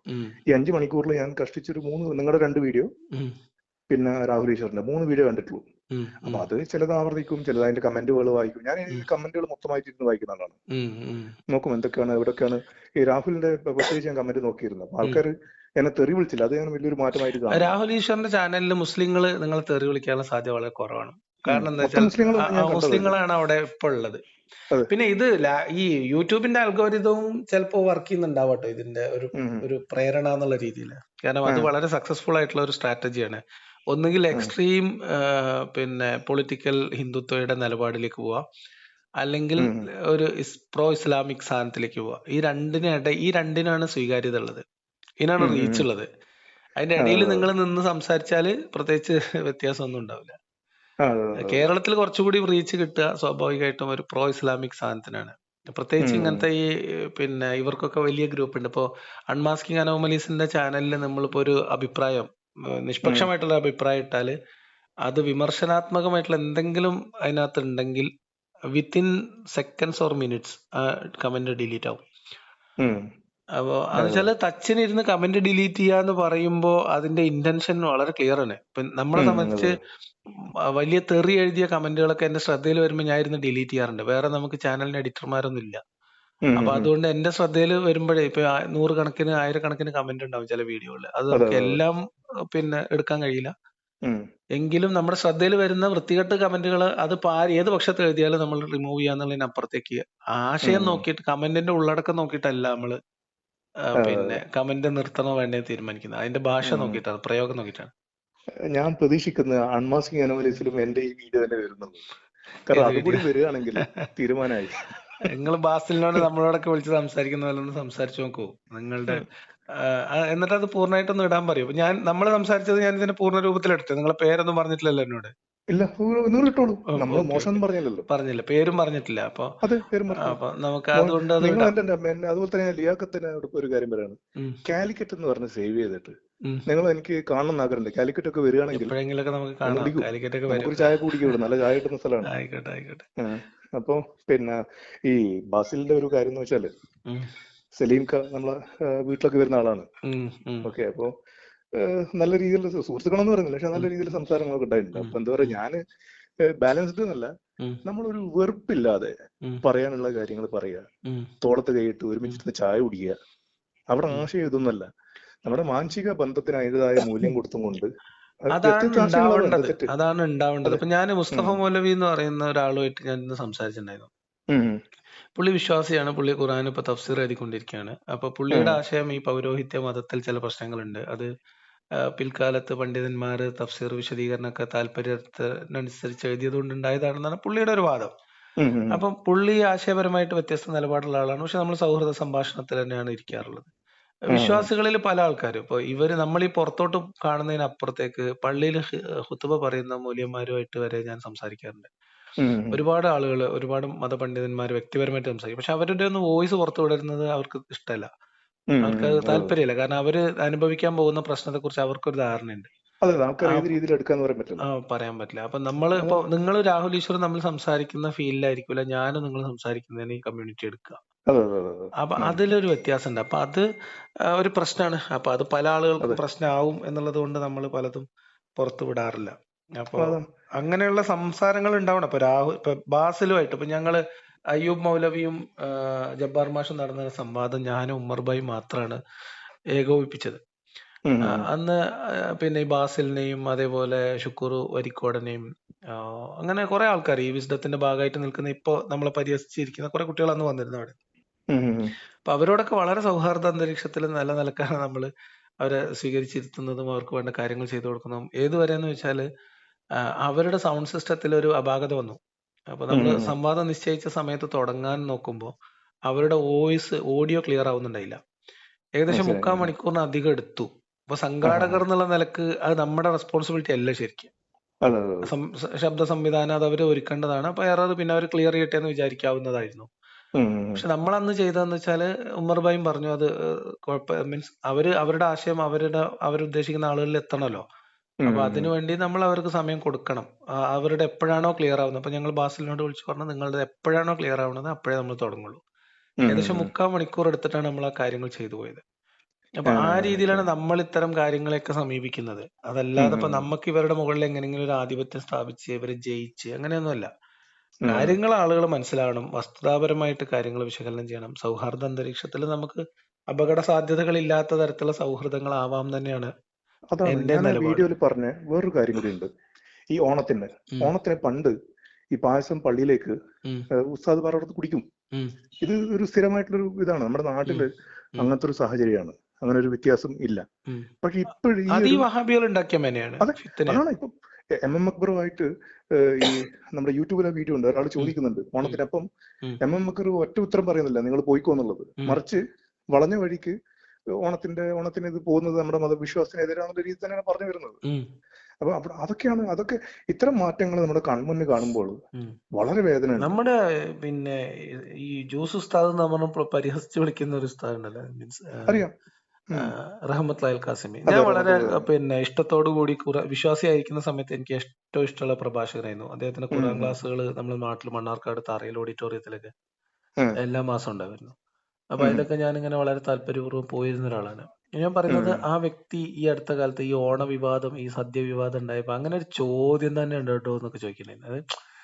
ഈ 5 മണിക്കൂറിൽ ഞാൻ കഷ്ടിച്ചൊരു 3 നിങ്ങളുടെ 2 വീഡിയോ പിന്നെ രാഹുൽ ഈശ്വറിന്റെ 3 വീഡിയോ കണ്ടിട്ടുള്ളൂ. അപ്പൊ അത് ചിലത് ആവർത്തിക്കും, ചിലത് അതിന്റെ കമന്റുകൾ വായിക്കും. ഞാൻ ഈ കമന്റുകൾ മൊത്തമായിട്ട് ഇരുന്ന് വായിക്കുന്ന ആളാണ്. നോക്കും എന്തൊക്കെയാണ് എവിടെയൊക്കെയാണ്. ഈ രാഹുലിന്റെ പ്രത്യേകിച്ച് ഞാൻ കമന്റ് നോക്കിയിരുന്നു. അപ്പൊ ആൾക്കാർ എന്നെ തെറി വിളിച്ചില്ല, അത് ഞാൻ വലിയൊരു മാറ്റമായിട്ട് കാണും. രാഹുൽ ഈശ്വറിന്റെ ചാനലിൽ മുസ്ലിങ്ങൾ നിങ്ങളെ തെറി വിളിക്കാനുള്ള സാധ്യത വളരെ കുറവാണ്. കാരണം എന്താ വെച്ചാൽ മുസ്ലിങ്ങളാണ് അവിടെ ഇപ്പൊ ഉള്ളത്. പിന്നെ ഇത് ഈ യൂട്യൂബിന്റെ അൽഗോരിതവും ചിലപ്പോ വർക്ക് ചെയ്യുന്നുണ്ടാവട്ടോ ഇതിന്റെ ഒരു പ്രേരണ എന്നുള്ള രീതിയിൽ. കാരണം അത് വളരെ സക്സസ്ഫുൾ ആയിട്ടുള്ള ഒരു സ്ട്രാറ്റജിയാണ്. ഒന്നുകിൽ എക്സ്ട്രീം പിന്നെ പൊളിറ്റിക്കൽ ഹിന്ദുത്വയുടെ നിലപാടിലേക്ക് പോവാ, അല്ലെങ്കിൽ ഒരു പ്രോ ഇസ്ലാമിക് സാധനത്തിലേക്ക് പോവാ. ഈ രണ്ടിനാണ് സ്വീകാര്യത ഉള്ളത്, ഇതിനാണ് റീച്ച് ഉള്ളത്. അതിന്റെ ഇടയിൽ നിങ്ങൾ നിന്ന് സംസാരിച്ചാല് പ്രത്യേകിച്ച് വ്യത്യാസമൊന്നും ഉണ്ടാവില്ല. കേരളത്തിൽ കുറച്ചുകൂടി റീച്ച് കിട്ടുക സ്വാഭാവികമായിട്ടും ഒരു പ്രോ ഇസ്ലാമിക് സാധനത്തിനാണ്. പ്രത്യേകിച്ച് ഇങ്ങനത്തെ ഈ പിന്നെ ഇവർക്കൊക്കെ വലിയ ഗ്രൂപ്പ് ഉണ്ട്. ഇപ്പോ അൺമാസ്കിംഗ് അനോമലീസിന്റെ ചാനലിൽ നമ്മളിപ്പോ ഒരു അഭിപ്രായം, നിഷ്പക്ഷമായിട്ടുള്ള അഭിപ്രായം ഇട്ടാല് അത് വിമർശനാത്മകമായിട്ടുള്ള എന്തെങ്കിലും അതിനകത്ത് ഉണ്ടെങ്കിൽ വിത്തിൻ സെക്കൻഡ്സ് ഓർ മിനിറ്റ്സ് ആ കമന്റ് ഡിലീറ്റ് ആവും. അപ്പോ അത് വെച്ചാല് ടച്ചിനിരുന്ന് കമന്റ് ഡിലീറ്റ് ചെയ്യാന്ന് പറയുമ്പോ അതിന്റെ ഇന്റൻഷൻ വളരെ ക്ലിയർ ആണ്. ഇപ്പൊ നമ്മളെ സംബന്ധിച്ച് വലിയ തെറി എഴുതിയ കമന്റുകളൊക്കെ എന്റെ ശ്രദ്ധയിൽ വരുമ്പോൾ ഞാൻ ഇരുന്ന് ഡിലീറ്റ് ചെയ്യാറുണ്ട്. വേറെ നമുക്ക് ചാനലിന് എഡിറ്റർമാരൊന്നും ഇല്ല. അപ്പൊ അതുകൊണ്ട് എന്റെ ശ്രദ്ധയിൽ വരുമ്പോഴേ ഇപ്പൊ 100 കണക്കിന് 1000 കണക്കിന് കമന്റ് ഉണ്ടാവും ചില വീഡിയോകളിൽ. അത് നമുക്ക് എല്ലാം പിന്നെ എടുക്കാൻ കഴിയില്ല. എങ്കിലും നമ്മുടെ ശ്രദ്ധയിൽ വരുന്ന വൃത്തികെട്ട കമന്റുകൾ അത് ഏത് പക്ഷത്ത് എഴുതിയാലും നമ്മൾ റിമൂവ് ചെയ്യാന്നുള്ളതിനപ്പുറത്തേക്ക് ആശയം നോക്കിയിട്ട് കമന്റിന്റെ ഉള്ളടക്കം നോക്കിയിട്ടല്ല നമ്മള് പിന്നെ കമന്റ് നിർത്തണോ വേണ്ടേ തീരുമാനിക്കുന്നത്. അതിന്റെ ഭാഷ നോക്കിയിട്ടാണ്, പ്രയോഗം നോക്കിയിട്ടാണ്. ഞാൻ പ്രതീക്ഷിക്കുന്ന അൺമാസ്കിംഗ് അനോമലീസിലും എന്റെ ഈ വീഡിയോ തന്നെ വരുന്നത്. കാരണം അതുകൂടി വരികയാണെങ്കിൽ തീരുമാനമായി. നിങ്ങൾ ബാസിലിനോട് നമ്മളോടൊക്കെ വിളിച്ച് സംസാരിക്കുന്ന പോലെ ഒന്ന് സംസാരിച്ചു നോക്കൂ നിങ്ങളുടെ, എന്നിട്ട് അത് പൂർണ്ണമായിട്ടൊന്ന് ഇടാൻ പറയൂ. നമ്മൾ സംസാരിച്ചത് ഞാൻ ഇതിന്റെ പൂർണ്ണ രൂപത്തിലെടുത്തു. നിങ്ങളെ പേരൊന്നും പറഞ്ഞിട്ടില്ലല്ലോ എന്നോട്. ഇല്ല, നിങ്ങൾ ഇട്ടോളൂ, നമ്മൾ ഓക്കെ മോശം ഓക്കെ. ഒന്നും പറഞ്ഞില്ലല്ലോ. പറഞ്ഞില്ല, പേരും പറഞ്ഞിട്ടില്ല. അതെ, പേരും പറഞ്ഞില്ല. അപ്പൊ നമുക്ക് അതുകൊണ്ട് അത് നിങ്ങൾ ഇടാം. എന്നെ അതുപോലെ തന്നെ ഞാൻ ലിയാഖത്തിന് ഒരു കാര്യം പറയാണ്. ഉം, കാലിക്കറ്റ് എന്ന് പറഞ്ഞ് സേവ് ചെയ്തിട്ട് ഉം. നിങ്ങൾ എനിക്ക് കാണണം എന്നാഗ്രഹമുണ്ട്. കാലിക്കറ്റ് ഒക്കെ വരികയാണെങ്കിൽ എപ്പോഴെങ്കിലൊക്കെ നമുക്ക് ഒന്ന് കാണാം, വിളിക്കൂ, കാലിക്കറ്റ് ഒക്കെ വരും. നമുക്കൊരു ചായ കുടിക്കും ഇവിടെ, നല്ല ചായ കിട്ടുന്ന സ്ഥലമാണ്. ആയിക്കോട്ടെ ആയിക്കോട്ടെ. അപ്പൊ പിന്നെ ഈ ബാസിലിന്റെ ഒരു കാര്യം എന്ന് വെച്ചാല്, ഉം, സലീം ഖാൻ നമ്മളെ വീട്ടിലൊക്കെ വരുന്ന ആളാണ്. ഉം, ഉം, ഓക്കെ, അപ്പൊ നല്ല രീതിയിൽ സുഹൃത്തുക്കളെന്ന് പറയുന്നില്ല, പക്ഷെ നല്ല ഉം, രീതിയിൽ സംസാരങ്ങളൊക്കെ ഉണ്ടായിട്ടുണ്ട്. ഉം, അപ്പൊ എന്താ പറയാ, ഉം, ഞാന് ബാലൻസ്ഡ് എന്നല്ല, ഉം, നമ്മളൊരു വെറുപ്പില്ലാതെ ഉം, പറയാനുള്ള കാര്യങ്ങൾ പറയുക, ഉം, തോളത്ത് കൈയിട്ട് ഉം, ഒരുമിച്ചിരുന്ന് ചായ കുടിക്കുക. അവിടെ ഉം. ആശയം ഇതൊന്നല്ല, നമ്മുടെ മാനസിക ബന്ധത്തിന് അതിൻ്റെതായ മൂല്യം കൊടുത്തും കൊണ്ട് അതാണ് വ്യത്യസ്ത ആശയങ്ങളാവും, എന്താ ഉണ്ടാവേണ്ടത്, തെറ്റ്? അതാണ് ഉണ്ടാവേണ്ടത്. അതെ. ഇപ്പൊ ഞാൻ മുസ്തഫ ഉം. മൗലവി എന്ന് പറയുന്ന ഒരാളുമായിട്ട് ഞാൻ ഇന്ന് സംസാരിച്ചിട്ടുണ്ടായിരുന്നു. ഉം. പുള്ളി വിശ്വാസിയാണ്, പുള്ളി ഖുർആൻ ഇപ്പൊ തഫ്സീർ എഴുതിക്കൊണ്ടിരിക്കുകയാണ്. അപ്പൊ പുള്ളിയുടെ ഉം. ആശയം ഈ പൗരോഹിത്യ മതത്തിൽ ചില പ്രശ്നങ്ങളുണ്ട്. അത് പിൽക്കാലത്ത് പണ്ഡിതന്മാര് തഫ്സീർ വിശദീകരണമൊക്കെ താല്പര്യത്തിനനുസരിച്ച് എഴുതിയത് കൊണ്ട് ഉണ്ടായതാണെന്നാണ് പുള്ളിയുടെ ഒരു വാദം. ഉം. ഉം. അപ്പം പുള്ളി ആശയപരമായിട്ട് വ്യത്യസ്ത നിലപാടുള്ള ആളാണ്. പക്ഷെ നമ്മൾ സൗഹൃദ സംഭാഷണത്തിൽ തന്നെയാണ് ഇരിക്കാറുള്ളത്. ഉം. വിശ്വാസികളിൽ പല ആൾക്കാരും ഇപ്പൊ ഇവര് നമ്മൾ ഈ പുറത്തോട്ട് കാണുന്നതിനപ്പുറത്തേക്ക് പള്ളിയിൽ ഹുത്തുബ പറയുന്ന മൂല്യന്മാരുമായിട്ട് വരെ ഞാൻ സംസാരിക്കാറുണ്ട്. ഉം. ഒരുപാട് ആളുകൾ, ഒരുപാട് മതപണ്ഡിതന്മാർ വ്യക്തിപരമായിട്ട് സംസാരിക്കും. പക്ഷെ അവരുടെ ഒന്നും വോയിസ് പുറത്തു വിടരുന്നത് അവർക്ക് ഇഷ്ടമല്ല, ഉം. അവർക്ക് ഉം. അത് അതെ, താല്പര്യമില്ല. കാരണം അവര് അനുഭവിക്കാൻ പോകുന്ന പ്രശ്നത്തെ കുറിച്ച് അവർക്കൊരു ധാരണയുണ്ട്. അതെ, ആൾക്കാർ ആ ഏത് രീതിയിൽ എടുക്കാന്ന് പറയാൻ പറ്റില്ല. പറയാൻ പറ്റില്ല. അപ്പൊ നമ്മള് ഇപ്പൊ അതാണ്. നിങ്ങൾ രാഹുൽ ഈശ്വർ നമ്മൾ സംസാരിക്കുന്ന ഫീൽഡിലായിരിക്കില്ല ഞാനും നിങ്ങൾ സംസാരിക്കുന്നതിന് ഈ കമ്മ്യൂണിറ്റി എടുക്കുക. അതെ, അതെ, അതെ, അതെ. അപ്പൊ ഉം. അതിലൊരു വ്യത്യാസമുണ്ട്. അപ്പൊ അത് ഒരു പ്രശ്നമാണ്. അപ്പൊ അത് പല ആളുകൾക്കും അതെ, പ്രശ്നമാവും എന്നുള്ളത് കൊണ്ട് നമ്മൾ പലതും പുറത്തു വിടാറില്ല. അപ്പൊ അതാണ്. അങ്ങനെയുള്ള സംസാരങ്ങൾ ഉണ്ടാവണം. ഇപ്പൊ രാഹുൽ, ഇപ്പൊ ബാസിലുമായിട്ട് ഇപ്പൊ ഞങ്ങള് അയ്യൂബ് മൗലവിയും ജബ്ബാർ മാഷും നടന്ന സംവാദം ഞാനും ഉമ്മർ ഭായി മാത്രമാണ് ഏകോപിപ്പിച്ചത്. ഉം. ഉം. അന്ന് പിന്നെ ഈ ബാസിലിനെയും അതേപോലെ ഷുക്കൂർ വരിക്കോടനെയും അങ്ങനെ കുറെ ആൾക്കാർ ഈ വിസ്ഡത്തിന്റെ ഭാഗമായിട്ട് നിൽക്കുന്ന, ഇപ്പൊ നമ്മളെ പരിഹസിച്ചിരിക്കുന്ന കുറെ കുട്ടികൾ അന്ന് വന്നിരുന്നു അവിടെ. ഉം. ഉം. അപ്പൊ അവരോടൊക്കെ വളരെ സൗഹാർദ്ദ അന്തരീക്ഷത്തിൽ നല്ല നിലക്കാണ് നമ്മൾ അവരെ സ്വീകരിച്ചിരുത്തുന്നതും അവർക്ക് വേണ്ട കാര്യങ്ങൾ ചെയ്തു കൊടുക്കുന്നതും. ഏതുവരെയെന്ന് വെച്ചാല് അവരുടെ സൗണ്ട് സിസ്റ്റത്തിൽ ഒരു അപാകത വന്നു. അപ്പൊ ഉം. നമ്മൾ ഉം. സംവാദം നിശ്ചയിച്ച സമയത്ത് തുടങ്ങാൻ നോക്കുമ്പോൾ അവരുടെ വോയിസ്, ഓഡിയോ ക്ലിയർ ആവുന്നുണ്ടായില്ല. ഏകദേശം മനസ്സിലായി. 3/4 മണിക്കൂറിന് അധികം എടുത്തു. അപ്പൊ ആ, ആ, സംഘാടകർ ആ. എന്നുള്ള നിലക്ക് അത് നമ്മുടെ റെസ്പോൺസിബിലിറ്റി അല്ല ശരിക്കും. അതെ, അതെ, അതെ. ശബ്ദ സംവിധാനം അത് അവർ ഒരുക്കേണ്ടതാണ്. അപ്പൊ എറർ പിന്നെ അവർ ക്ലിയർ ചെയ്യട്ടെ എന്ന് വിചാരിക്കാവുന്നതായിരുന്നു. ഉം. ഉം. പക്ഷെ നമ്മൾ അന്ന് ചെയ്തതെന്ന് വെച്ചാല് ഉമ്മർ ഭായും പറഞ്ഞു അത് മീൻസ് അവരുടെ ആശയം അവരുദ്ദേശിക്കുന്ന ആളുകളിൽ എത്തണമല്ലോ. ഉം. അപ്പൊ ഉം. അതിനുവേണ്ടി നമ്മൾ അവർക്ക് സമയം കൊടുക്കണം. അവരുടെ എപ്പോഴാണോ ക്ലിയർ ആവുന്നത്, അപ്പൊ ഞങ്ങൾ ബാസിലിനോട് വിളിച്ചു പറഞ്ഞു നിങ്ങളുടെ എപ്പോഴാണോ ക്ലിയർ ആവുന്നത് അപ്പോഴേ നമ്മൾ തുടങ്ങുള്ളൂ. ഉം. ഏകദേശം ഉം. 3/4 മണിക്കൂർ എടുത്തിട്ടാണ് നമ്മൾ ആ കാര്യങ്ങൾ ചെയ്തു പോയത്. അപ്പൊ ആ, ആ രീതിയിലാണ് ശരി. നമ്മൾ ഇത്തരം കാര്യങ്ങളെയൊക്കെ സമീപിക്കുന്നത്. ഉം. അതല്ലാതെ ഇപ്പൊ ഉം. നമുക്ക് ഇവരുടെ മുകളിൽ എങ്ങനെയെങ്കിലും ഒരു ആധിപത്യം സ്ഥാപിച്ച് ഇവരെ ജയിച്ച് അങ്ങനെയൊന്നുമല്ല. ഉം. കാര്യങ്ങൾ ആളുകൾ മനസ്സിലാവണം, വസ്തുതാപരമായിട്ട് കാര്യങ്ങൾ വിശകലനം ചെയ്യണം. സൗഹാർദ്ദ അന്തരീക്ഷത്തിൽ നമുക്ക് അപകട സാധ്യതകൾ ഇല്ലാത്ത തരത്തിലുള്ള സൗഹൃദങ്ങളാവാം തന്നെയാണ് അതാണ് എന്റെ ഞാൻ നിലപാട്. വീഡിയോയിൽ പറഞ്ഞ വേറൊരു കാര്യം കൂടി ഉണ്ട്. ഈ ഉം, ഓണത്തിന് പണ്ട് ഈ പായസം പള്ളിയിലേക്ക് ഉം, ഉസ്താദ് പറഞ്ഞത് കുടിക്കും. ഉം, ഇത് ഒരു സ്ഥിരമായിട്ടുള്ളൊരു ഇതാണ് നമ്മുടെ ഉം, നാട്ടില്, ഉം, അങ്ങനത്തെ ഒരു സാഹചര്യമാണ്. അങ്ങനെ ഒരു വ്യത്യാസം ഇല്ല. ഉം. പക്ഷെ ഇപ്പോഴും ഈ അത് ഈ ഒരു വഹാബികൾ ഉണ്ടാക്കിയ മേനെയാണ്, അതെ, ഫിത്തനയാണ്. അതാണ് ഇപ്പം എം അക്ബറുമായിട്ട് ഈ നമ്മുടെ യൂട്യൂബിലെ വീഡിയോ ഉണ്ട്, ഒരാൾ ഉം, ചോദിക്കുന്നുണ്ട് ഉം, ഓണത്തിനപ്പം. ഉം, അക്ബർ ഒറ്റ ഉത്തരം പറയുന്നില്ല, നിങ്ങൾ പോയിക്കോ എന്നുള്ളത്. ഉം, മറിച്ച് വളഞ്ഞ വഴിക്ക് ഓണത്തിന് ഇത് പോകുന്നത് നമ്മുടെ മതവിശ്വാസത്തിനെതിരാണെന്ന രീതി തന്നെയാണ് പറഞ്ഞു വരുന്നത്. ഉം, അപ്പൊ അതൊക്കെ ഇത്തരം മാറ്റങ്ങൾ നമ്മുടെ കൺമുന്നിൽ കാണുമ്പോൾ ഉം. വളരെ വേദനയുണ്ട്. നമ്മുടെ പിന്നെ ഈ ജോസ് ഉസ്താദ് എന്ന് നമ്മൾ പരിഹസിച്ച് വിളിക്കുന്ന ഒരു ഉസ്താദ് ഉണ്ടല്ലോ, മീൻസ് അറിയാം. ഉം. റഹ്മത്ത് അൽ ഖാസിമി. അതെ, ഞാൻ വളരെ റഹ്മത്തുള്ളാഹി അലൈഹി. പിന്നെ ഇഷ്ടത്തോടു കൂടി വിശ്വാസിയായിരിക്കുന്ന സമയത്ത് എനിക്ക് ഏറ്റവും ഇഷ്ടമുള്ള പ്രഭാഷകനായിരുന്നു. അദ്ദേഹത്തിന്റെ ഉം. ഖുർആൻ ഉം. ക്ലാസ്സുകൾ നമ്മുടെ നാട്ടിൽ മണ്ണാർക്കാട് തറയിൽ ഓഡിറ്റോറിയത്തിലൊക്കെ ഉം. എല്ലാ മാസം ഉണ്ടായിരുന്നു. അപ്പൊ ഉം. അതിലൊക്കെ ഞാൻ ഇങ്ങനെ വളരെ താല്പര്യപൂർവ്വം പോയിരുന്ന ഒരാളാണ്. ഞാൻ പറയുന്നത്, ഉം. ആ വ്യക്തി ഈ അടുത്ത കാലത്ത് ഈ ഓണ വിവാദം, ഈ സദ്യ വിവാദം ഉണ്ടായപ്പോ അങ്ങനെ ഒരു ചോദ്യം തന്നെ ഉണ്ട് കേട്ടോ എന്നൊക്കെ ചോദിക്കുന്നുണ്ട്. അത്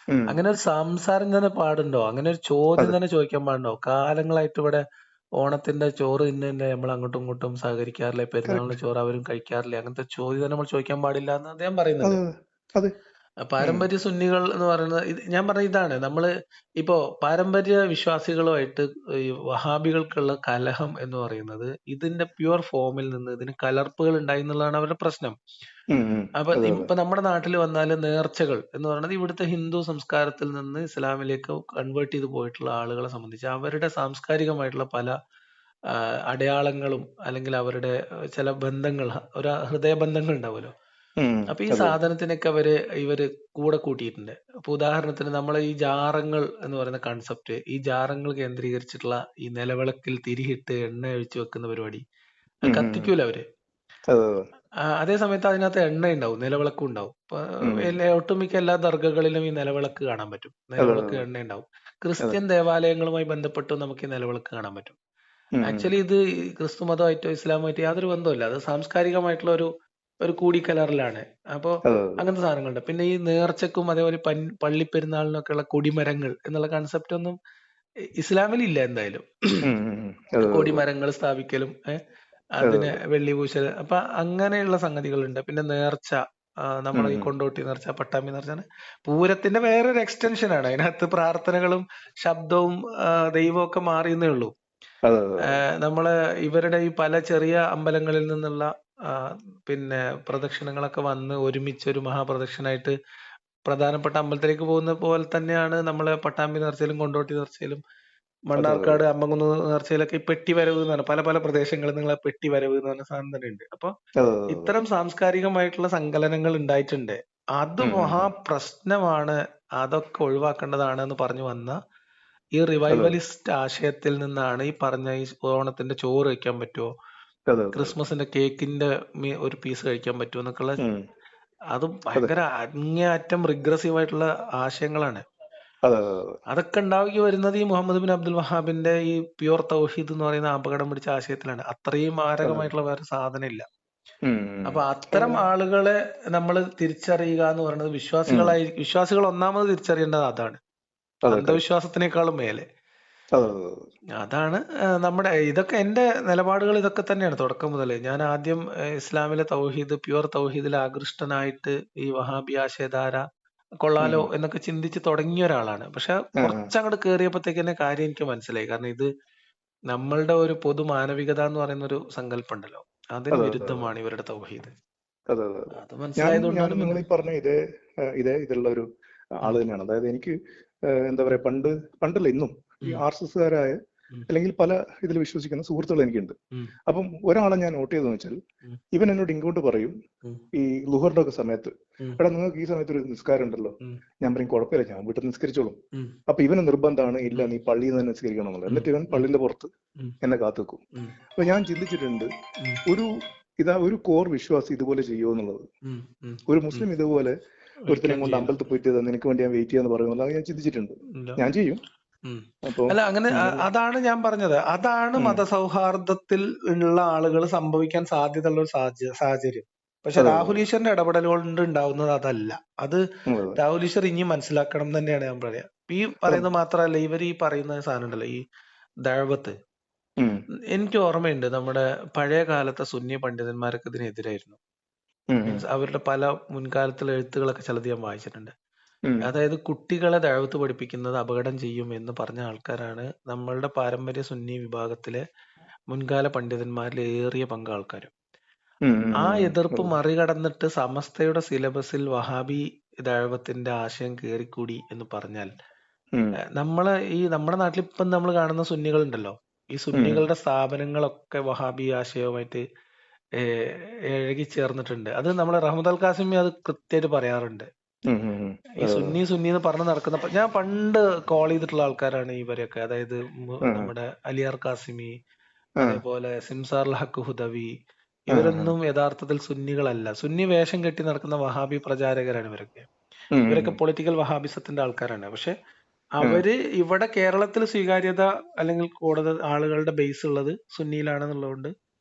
ഉം. അങ്ങനെ ഒരു സംസാരം തന്നെ പാടുണ്ടോ? അങ്ങനെ ഒരു ചോദ്യം അതെ. തന്നെ ചോദിക്കാൻ പാടുണ്ടോ? കാലങ്ങളായിട്ട് ഇവിടെ ഓണത്തിന്റെ ചോറ് ഇന്ന് നമ്മൾ അങ്ങോട്ടും ഇങ്ങോട്ടും സഹകരിക്കാറില്ല, പെരുന്നാളിന് കറക്റ്റ്. ചോറ് അവരും കഴിക്കാറില്ല, അങ്ങനത്തെ ചോദ്യം തന്നെ നമ്മൾ ചോദിക്കാൻ പാടില്ല എന്ന് അദ്ദേഹം പറയുന്നുണ്ട്. അതെ, അതെ. ഉം. പാരമ്പര്യ സുന്നികൾ എന്ന് പറയുന്നത് ഞാൻ പറഞ്ഞ ഇതാണ്. നമ്മള് ഇപ്പോ പാരമ്പര്യ വിശ്വാസികളുമായിട്ട് ഈ വഹാബികൾക്കുള്ള കലഹം എന്ന് പറയുന്നത് ഇതിന്റെ പ്യുവർ ഫോമിൽ നിന്ന് ഇതിന് കലർപ്പുകൾ ഉണ്ടായി എന്നുള്ളതാണ് അവരുടെ പ്രശ്നം. ഉം. ഉം. അപ്പൊ അതെ, അതെ. ഇപ്പൊ നമ്മുടെ നാട്ടിൽ വന്നാല് നേർച്ചകൾ എന്ന് പറയുന്നത് ഇവിടുത്തെ ഹിന്ദു സംസ്കാരത്തിൽ നിന്ന് ഇസ്ലാമിലേക്ക് കൺവേർട്ട് ചെയ്ത് പോയിട്ടുള്ള ആളുകളെ സംബന്ധിച്ച് അവരുടെ സാംസ്കാരികമായിട്ടുള്ള പല അടയാളങ്ങളും അല്ലെങ്കിൽ അവരുടെ ചില ബന്ധങ്ങൾ, ഒരു ഹൃദയബന്ധങ്ങൾ ഉണ്ടാവുമല്ലോ. അപ്പൊ ഈ അതെ സാധനത്തിനൊക്കെ ഇവര് കൂടെ കൂട്ടിയിട്ടുണ്ട്. അപ്പൊ ഉദാഹരണത്തിന് നമ്മൾ ഈ ജാറങ്ങൾ എന്ന് പറയുന്ന കൺസെപ്റ്റ്, ഈ ജാറങ്ങൾ കേന്ദ്രീകരിച്ചിട്ടുള്ള ഈ നിലവിളക്കിൽ തിരിയിട്ട് എണ്ണ ഒഴിച്ചു വെക്കുന്ന പരിപാടി, അത് കത്തിക്കൂല അവര്. അതെ അതേ സമയത്ത് അതിനകത്ത് എണ്ണ ഉണ്ടാവും, നിലവിളക്കും ഉണ്ടാവും. ഇപ്പൊ ഒട്ടുമിക്ക എല്ലാ ദർഗകളിലും ഈ നിലവിളക്ക് കാണാൻ പറ്റും. അതെ നിലവിളക്ക് എണ്ണ ഉണ്ടാവും. അതെ ക്രിസ്ത്യൻ ദേവാലയങ്ങളുമായി ബന്ധപ്പെട്ടും നമുക്ക് ഈ നിലവിളക്ക് കാണാൻ പറ്റും. ആക്ച്വലി ഇത് ക്രിസ്തു മതമായിട്ടോ ഇസ്ലാമായിട്ടോ യാതൊരു ബന്ധവുമില്ല. അത് സാംസ്കാരികമായിട്ടുള്ള ഒരു കൂടിക്കലറിലാണ്. അപ്പോ അതെ അങ്ങനത്തെ സാധനങ്ങളുണ്ട്. പിന്നെ ഈ നേർച്ചക്കും അതേപോലെ പള്ളിപ്പെരുന്നാളിനൊക്കെ ഉള്ള കൊടിമരങ്ങൾ എന്നുള്ള കൺസെപ്റ്റ് ഒന്നും ഇസ്ലാമിൽ ഇല്ല എന്തായാലും. അതെ കൊടിമരങ്ങൾ സ്ഥാപിക്കലും അതിന് വെള്ളി പൂശൽ, അപ്പൊ അങ്ങനെയുള്ള സംഗതികളുണ്ട്. പിന്നെ നേർച്ച, നമ്മളെ ഈ കൊണ്ടോട്ടി നേർച്ച, പട്ടാമ്പി നേർച്ച, പൂരത്തിന്റെ വേറൊരു എക്സ്റ്റൻഷൻ ആണ്. അതിനകത്ത് പ്രാർത്ഥനകളും ശബ്ദവും ദൈവവും ഒക്കെ മാറിയെന്നേ ഉള്ളൂ. നമ്മള് ഇവരുടെ ഈ പല ചെറിയ അമ്പലങ്ങളിൽ നിന്നുള്ള പിന്നെ പ്രദക്ഷിണങ്ങളൊക്കെ വന്ന് ഒരുമിച്ചൊരു മഹാപ്രദക്ഷിണായിട്ട് പ്രധാനപ്പെട്ട അമ്പലത്തിലേക്ക് പോകുന്ന പോലെ തന്നെയാണ് നമ്മളെ പട്ടാമ്പി നേർച്ചയിലും കൊണ്ടോട്ടി നേർച്ചയിലും മണ്ണാർക്കാട് അമ്മകുന്ന് നേർച്ചയിലൊക്കെ ഈ പെട്ടി വരവ് എന്ന് പറഞ്ഞ പല പല പ്രദേശങ്ങളിൽ നിന്നുള്ള പെട്ടി വരവ് എന്ന് പറഞ്ഞ സാധനം തന്നെ ഉണ്ട്. അപ്പൊ ഇത്തരം സാംസ്കാരികമായിട്ടുള്ള സങ്കലനങ്ങൾ ഉണ്ടായിട്ടുണ്ട്. അത് മഹാപ്രശ്നമാണ്, അതൊക്കെ ഒഴിവാക്കേണ്ടതാണ് എന്ന് പറഞ്ഞു വന്ന ഈ റിവൈവലിസ്റ്റ് ആശയത്തിൽ നിന്നാണ് ഈ പറഞ്ഞ ഈ ഓണത്തിന്റെ ചോറ് കഴിക്കാൻ പറ്റുമോ, ക്രിസ്മസിന്റെ കേക്കിന്റെ ഒരു പീസ് കഴിക്കാൻ പറ്റുമോ എന്നൊക്കെയുള്ള, അത് ഭയങ്കര അങ്ങേയറ്റം റിഗ്രസീവ് ആയിട്ടുള്ള ആശയങ്ങളാണ്. അതൊക്കെ ഉണ്ടാക്കി വരുന്നത് ഈ മുഹമ്മദ് ബിൻ അബ്ദുൽ വഹാബിന്റെ ഈ പ്യുവർ തൗഹീദ് എന്ന് പറയുന്ന അപകടം പിടിച്ച ആശയത്തിലാണ്. അത്രയും മാരകമായിട്ടുള്ള വേറെ സാധനം ഇല്ല. അപ്പൊ അത്തരം ആളുകളെ നമ്മൾ തിരിച്ചറിയുക എന്ന് പറയുന്നത് വിശ്വാസികൾ ഒന്നാമത് തിരിച്ചറിയേണ്ടത് അതാണ്, അന്ധവിശ്വാസത്തിനേക്കാളും മേലെ. അതാണ് നമ്മുടെ ഇതൊക്കെ എന്റെ നിലപാടുകൾ ഇതൊക്കെ തന്നെയാണ് തുടക്കം മുതലേ. ഞാൻ ആദ്യം ഇസ്ലാമിലെ തൗഹീദ്, പ്യുവർ തൗഹീദിൽ ആകൃഷ്ടനായിട്ട് ഈ വഹാബി ആശയധാര കൊള്ളാലോ എന്നൊക്കെ ചിന്തിച്ച് തുടങ്ങിയ ഒരാളാണ്. പക്ഷെ കുറച്ചങ്ങോട്ട് കേറിയപ്പോഴത്തേക്ക് തന്നെ കാര്യം എനിക്ക് മനസ്സിലായി. കാരണം ഇത് നമ്മളുടെ ഒരു പൊതു മാനവികത എന്ന് പറയുന്ന ഒരു സങ്കല്പം ഉണ്ടല്ലോ, അതിന് വിരുദ്ധമാണ് ഇവരുടെ തൗഹീദ്. അത് മനസ്സിലായതുകൊണ്ടാണ് നിങ്ങൾ ഈ പറഞ്ഞ ഇതുള്ള ഒരു ആള് തന്നെയാണ്. അതായത് എനിക്ക് എന്താ പറയാ, പണ്ടല്ല ഇന്നും ഈ RSSകാരായ അല്ലെങ്കിൽ പല ഇതിൽ വിശ്വസിക്കുന്ന സുഹൃത്തുക്കൾ എനിക്കുണ്ട്. അപ്പം ഒരാളെ ഞാൻ നോട്ട് ചെയ്തെന്ന് വെച്ചാൽ, ഇവൻ എന്നോട് ഇങ്ങോട്ട് പറയും ഈ ലുഹറിന്റെ ഒക്കെ സമയത്ത്, എടാ നിങ്ങൾക്ക് ഈ സമയത്ത് ഒരു നിസ്കാരം ഉണ്ടല്ലോ. ഞാൻ പറയും കുഴപ്പമില്ല, ഞാൻ വീട്ടിൽ നിസ്കരിച്ചോളും. അപ്പൊ ഇവന് നിർബന്ധമാണ്, ഇല്ല നീ പള്ളിയിൽ നിന്ന് തന്നെ നിസ്കരിക്കണം എന്നുള്ളത്. എന്നിട്ട് ഇവൻ പള്ളിന്റെ പുറത്ത് എന്നെ കാത്തുവെക്കും. അപ്പൊ ഞാൻ ചിന്തിച്ചിട്ടുണ്ട്, ഒരു കോർ വിശ്വാസി ഇതുപോലെ ചെയ്യുമോ എന്നുള്ളത്. ഒരു മുസ്ലിം ഇതുപോലെ ഒരുത്തിനെ കൊണ്ട് അമ്പലത്തിൽ പോയിട്ട് നിനക്ക് വേണ്ടി ഞാൻ വെയിറ്റ് ചെയ്യാന്ന് പറയുന്നത് ഞാൻ ചിന്തിച്ചിട്ടുണ്ട്. ഞാൻ ചെയ്യും. അല്ല, അങ്ങനെ അതാണ് ഞാൻ പറഞ്ഞത്. അതാണ് മതസൗഹാർദ്ദത്തിൽ ഉള്ള ആളുകൾ സംഭവിക്കാൻ സാധ്യതയുള്ള ഒരു സാഹചര്യം. പക്ഷെ രാഹുൽ ഈശ്വറിന്റെ ഇടപെടൽ കൊണ്ട് ഉണ്ടാവുന്നത് അതല്ല. അത് രാഹുൽ ഈശ്വർ ഇനി മനസ്സിലാക്കണം തന്നെയാണ് ഞാൻ പറയാ. ഈ പറയുന്നത് മാത്രമല്ല, ഇവർ ഈ പറയുന്ന സാധനം ഉണ്ടല്ലോ, ഈ ദഅവത്ത്. എനിക്ക് ഓർമ്മയുണ്ട്, നമ്മുടെ പഴയ കാലത്തെ സുന്നി പണ്ഡിതന്മാരൊക്കെ ഇതിനെതിരായിരുന്നു. മീൻസ് അവരുടെ പല മുൻകാലത്തിലെ എഴുത്തുകളൊക്കെ ചിലത് ഞാൻ വായിച്ചിട്ടുണ്ട്. അതായത് കുട്ടികളെ ദഅവത്ത് പഠിപ്പിക്കുന്നത് അപകടം ചെയ്യും എന്ന് പറഞ്ഞ ആൾക്കാരാണ് നമ്മളുടെ പാരമ്പര്യ സുന്നി വിഭാഗത്തിലെ മുൻകാല പണ്ഡിതന്മാരിൽ ഏറിയ പങ്ക് ആൾക്കാരും. ആ എതിർപ്പ് മറികടന്നിട്ട് സമസ്തയുടെ സിലബസിൽ വഹാബി ദഅവത്തിന്റെ ആശയം കയറിക്കൂടി എന്ന് പറഞ്ഞാൽ, നമ്മുടെ നാട്ടിൽ ഇപ്പം നമ്മൾ കാണുന്ന സുന്നികളുണ്ടല്ലോ, ഈ സുന്നികളുടെ സ്ഥാപനങ്ങളൊക്കെ വഹാബി ആശയവുമായിട്ട് ഇഴകി ചേർന്നിട്ടുണ്ട്. അത് നമ്മളെ റഹ്മത്ത് അൽ ഖാസിമി അത് കൃത്യമായിട്ട് പറയാറുണ്ട്. ഈ സുന്നി എന്ന് പറഞ്ഞ് നടക്കുന്ന, ഞാൻ പണ്ട് കോൾ ചെയ്തിട്ടുള്ള ആൾക്കാരാണ് ഇവരെയൊക്കെ. അതായത് നമ്മുടെ അലിയാർ ഖാസിമി, അതേപോലെ സിംസാർ ഹക്ക് ഹുദവി, ഇവരൊന്നും യഥാർത്ഥത്തിൽ സുന്നികളല്ല. സുന്നി വേഷം കെട്ടി നടക്കുന്ന വഹാബി പ്രചാരകരാണ് ഇവരൊക്കെ. ഇവരൊക്കെ പൊളിറ്റിക്കൽ വഹാബിസത്തിന്റെ ആൾക്കാരാണ്. പക്ഷെ അവര് ഇവിടെ കേരളത്തിൽ സ്വീകാര്യത അല്ലെങ്കിൽ കൂടുതൽ ആളുകളുടെ ബേസ് ഉള്ളത് സുന്നിയിലാണെന്നുള്ളതുകൊണ്ട്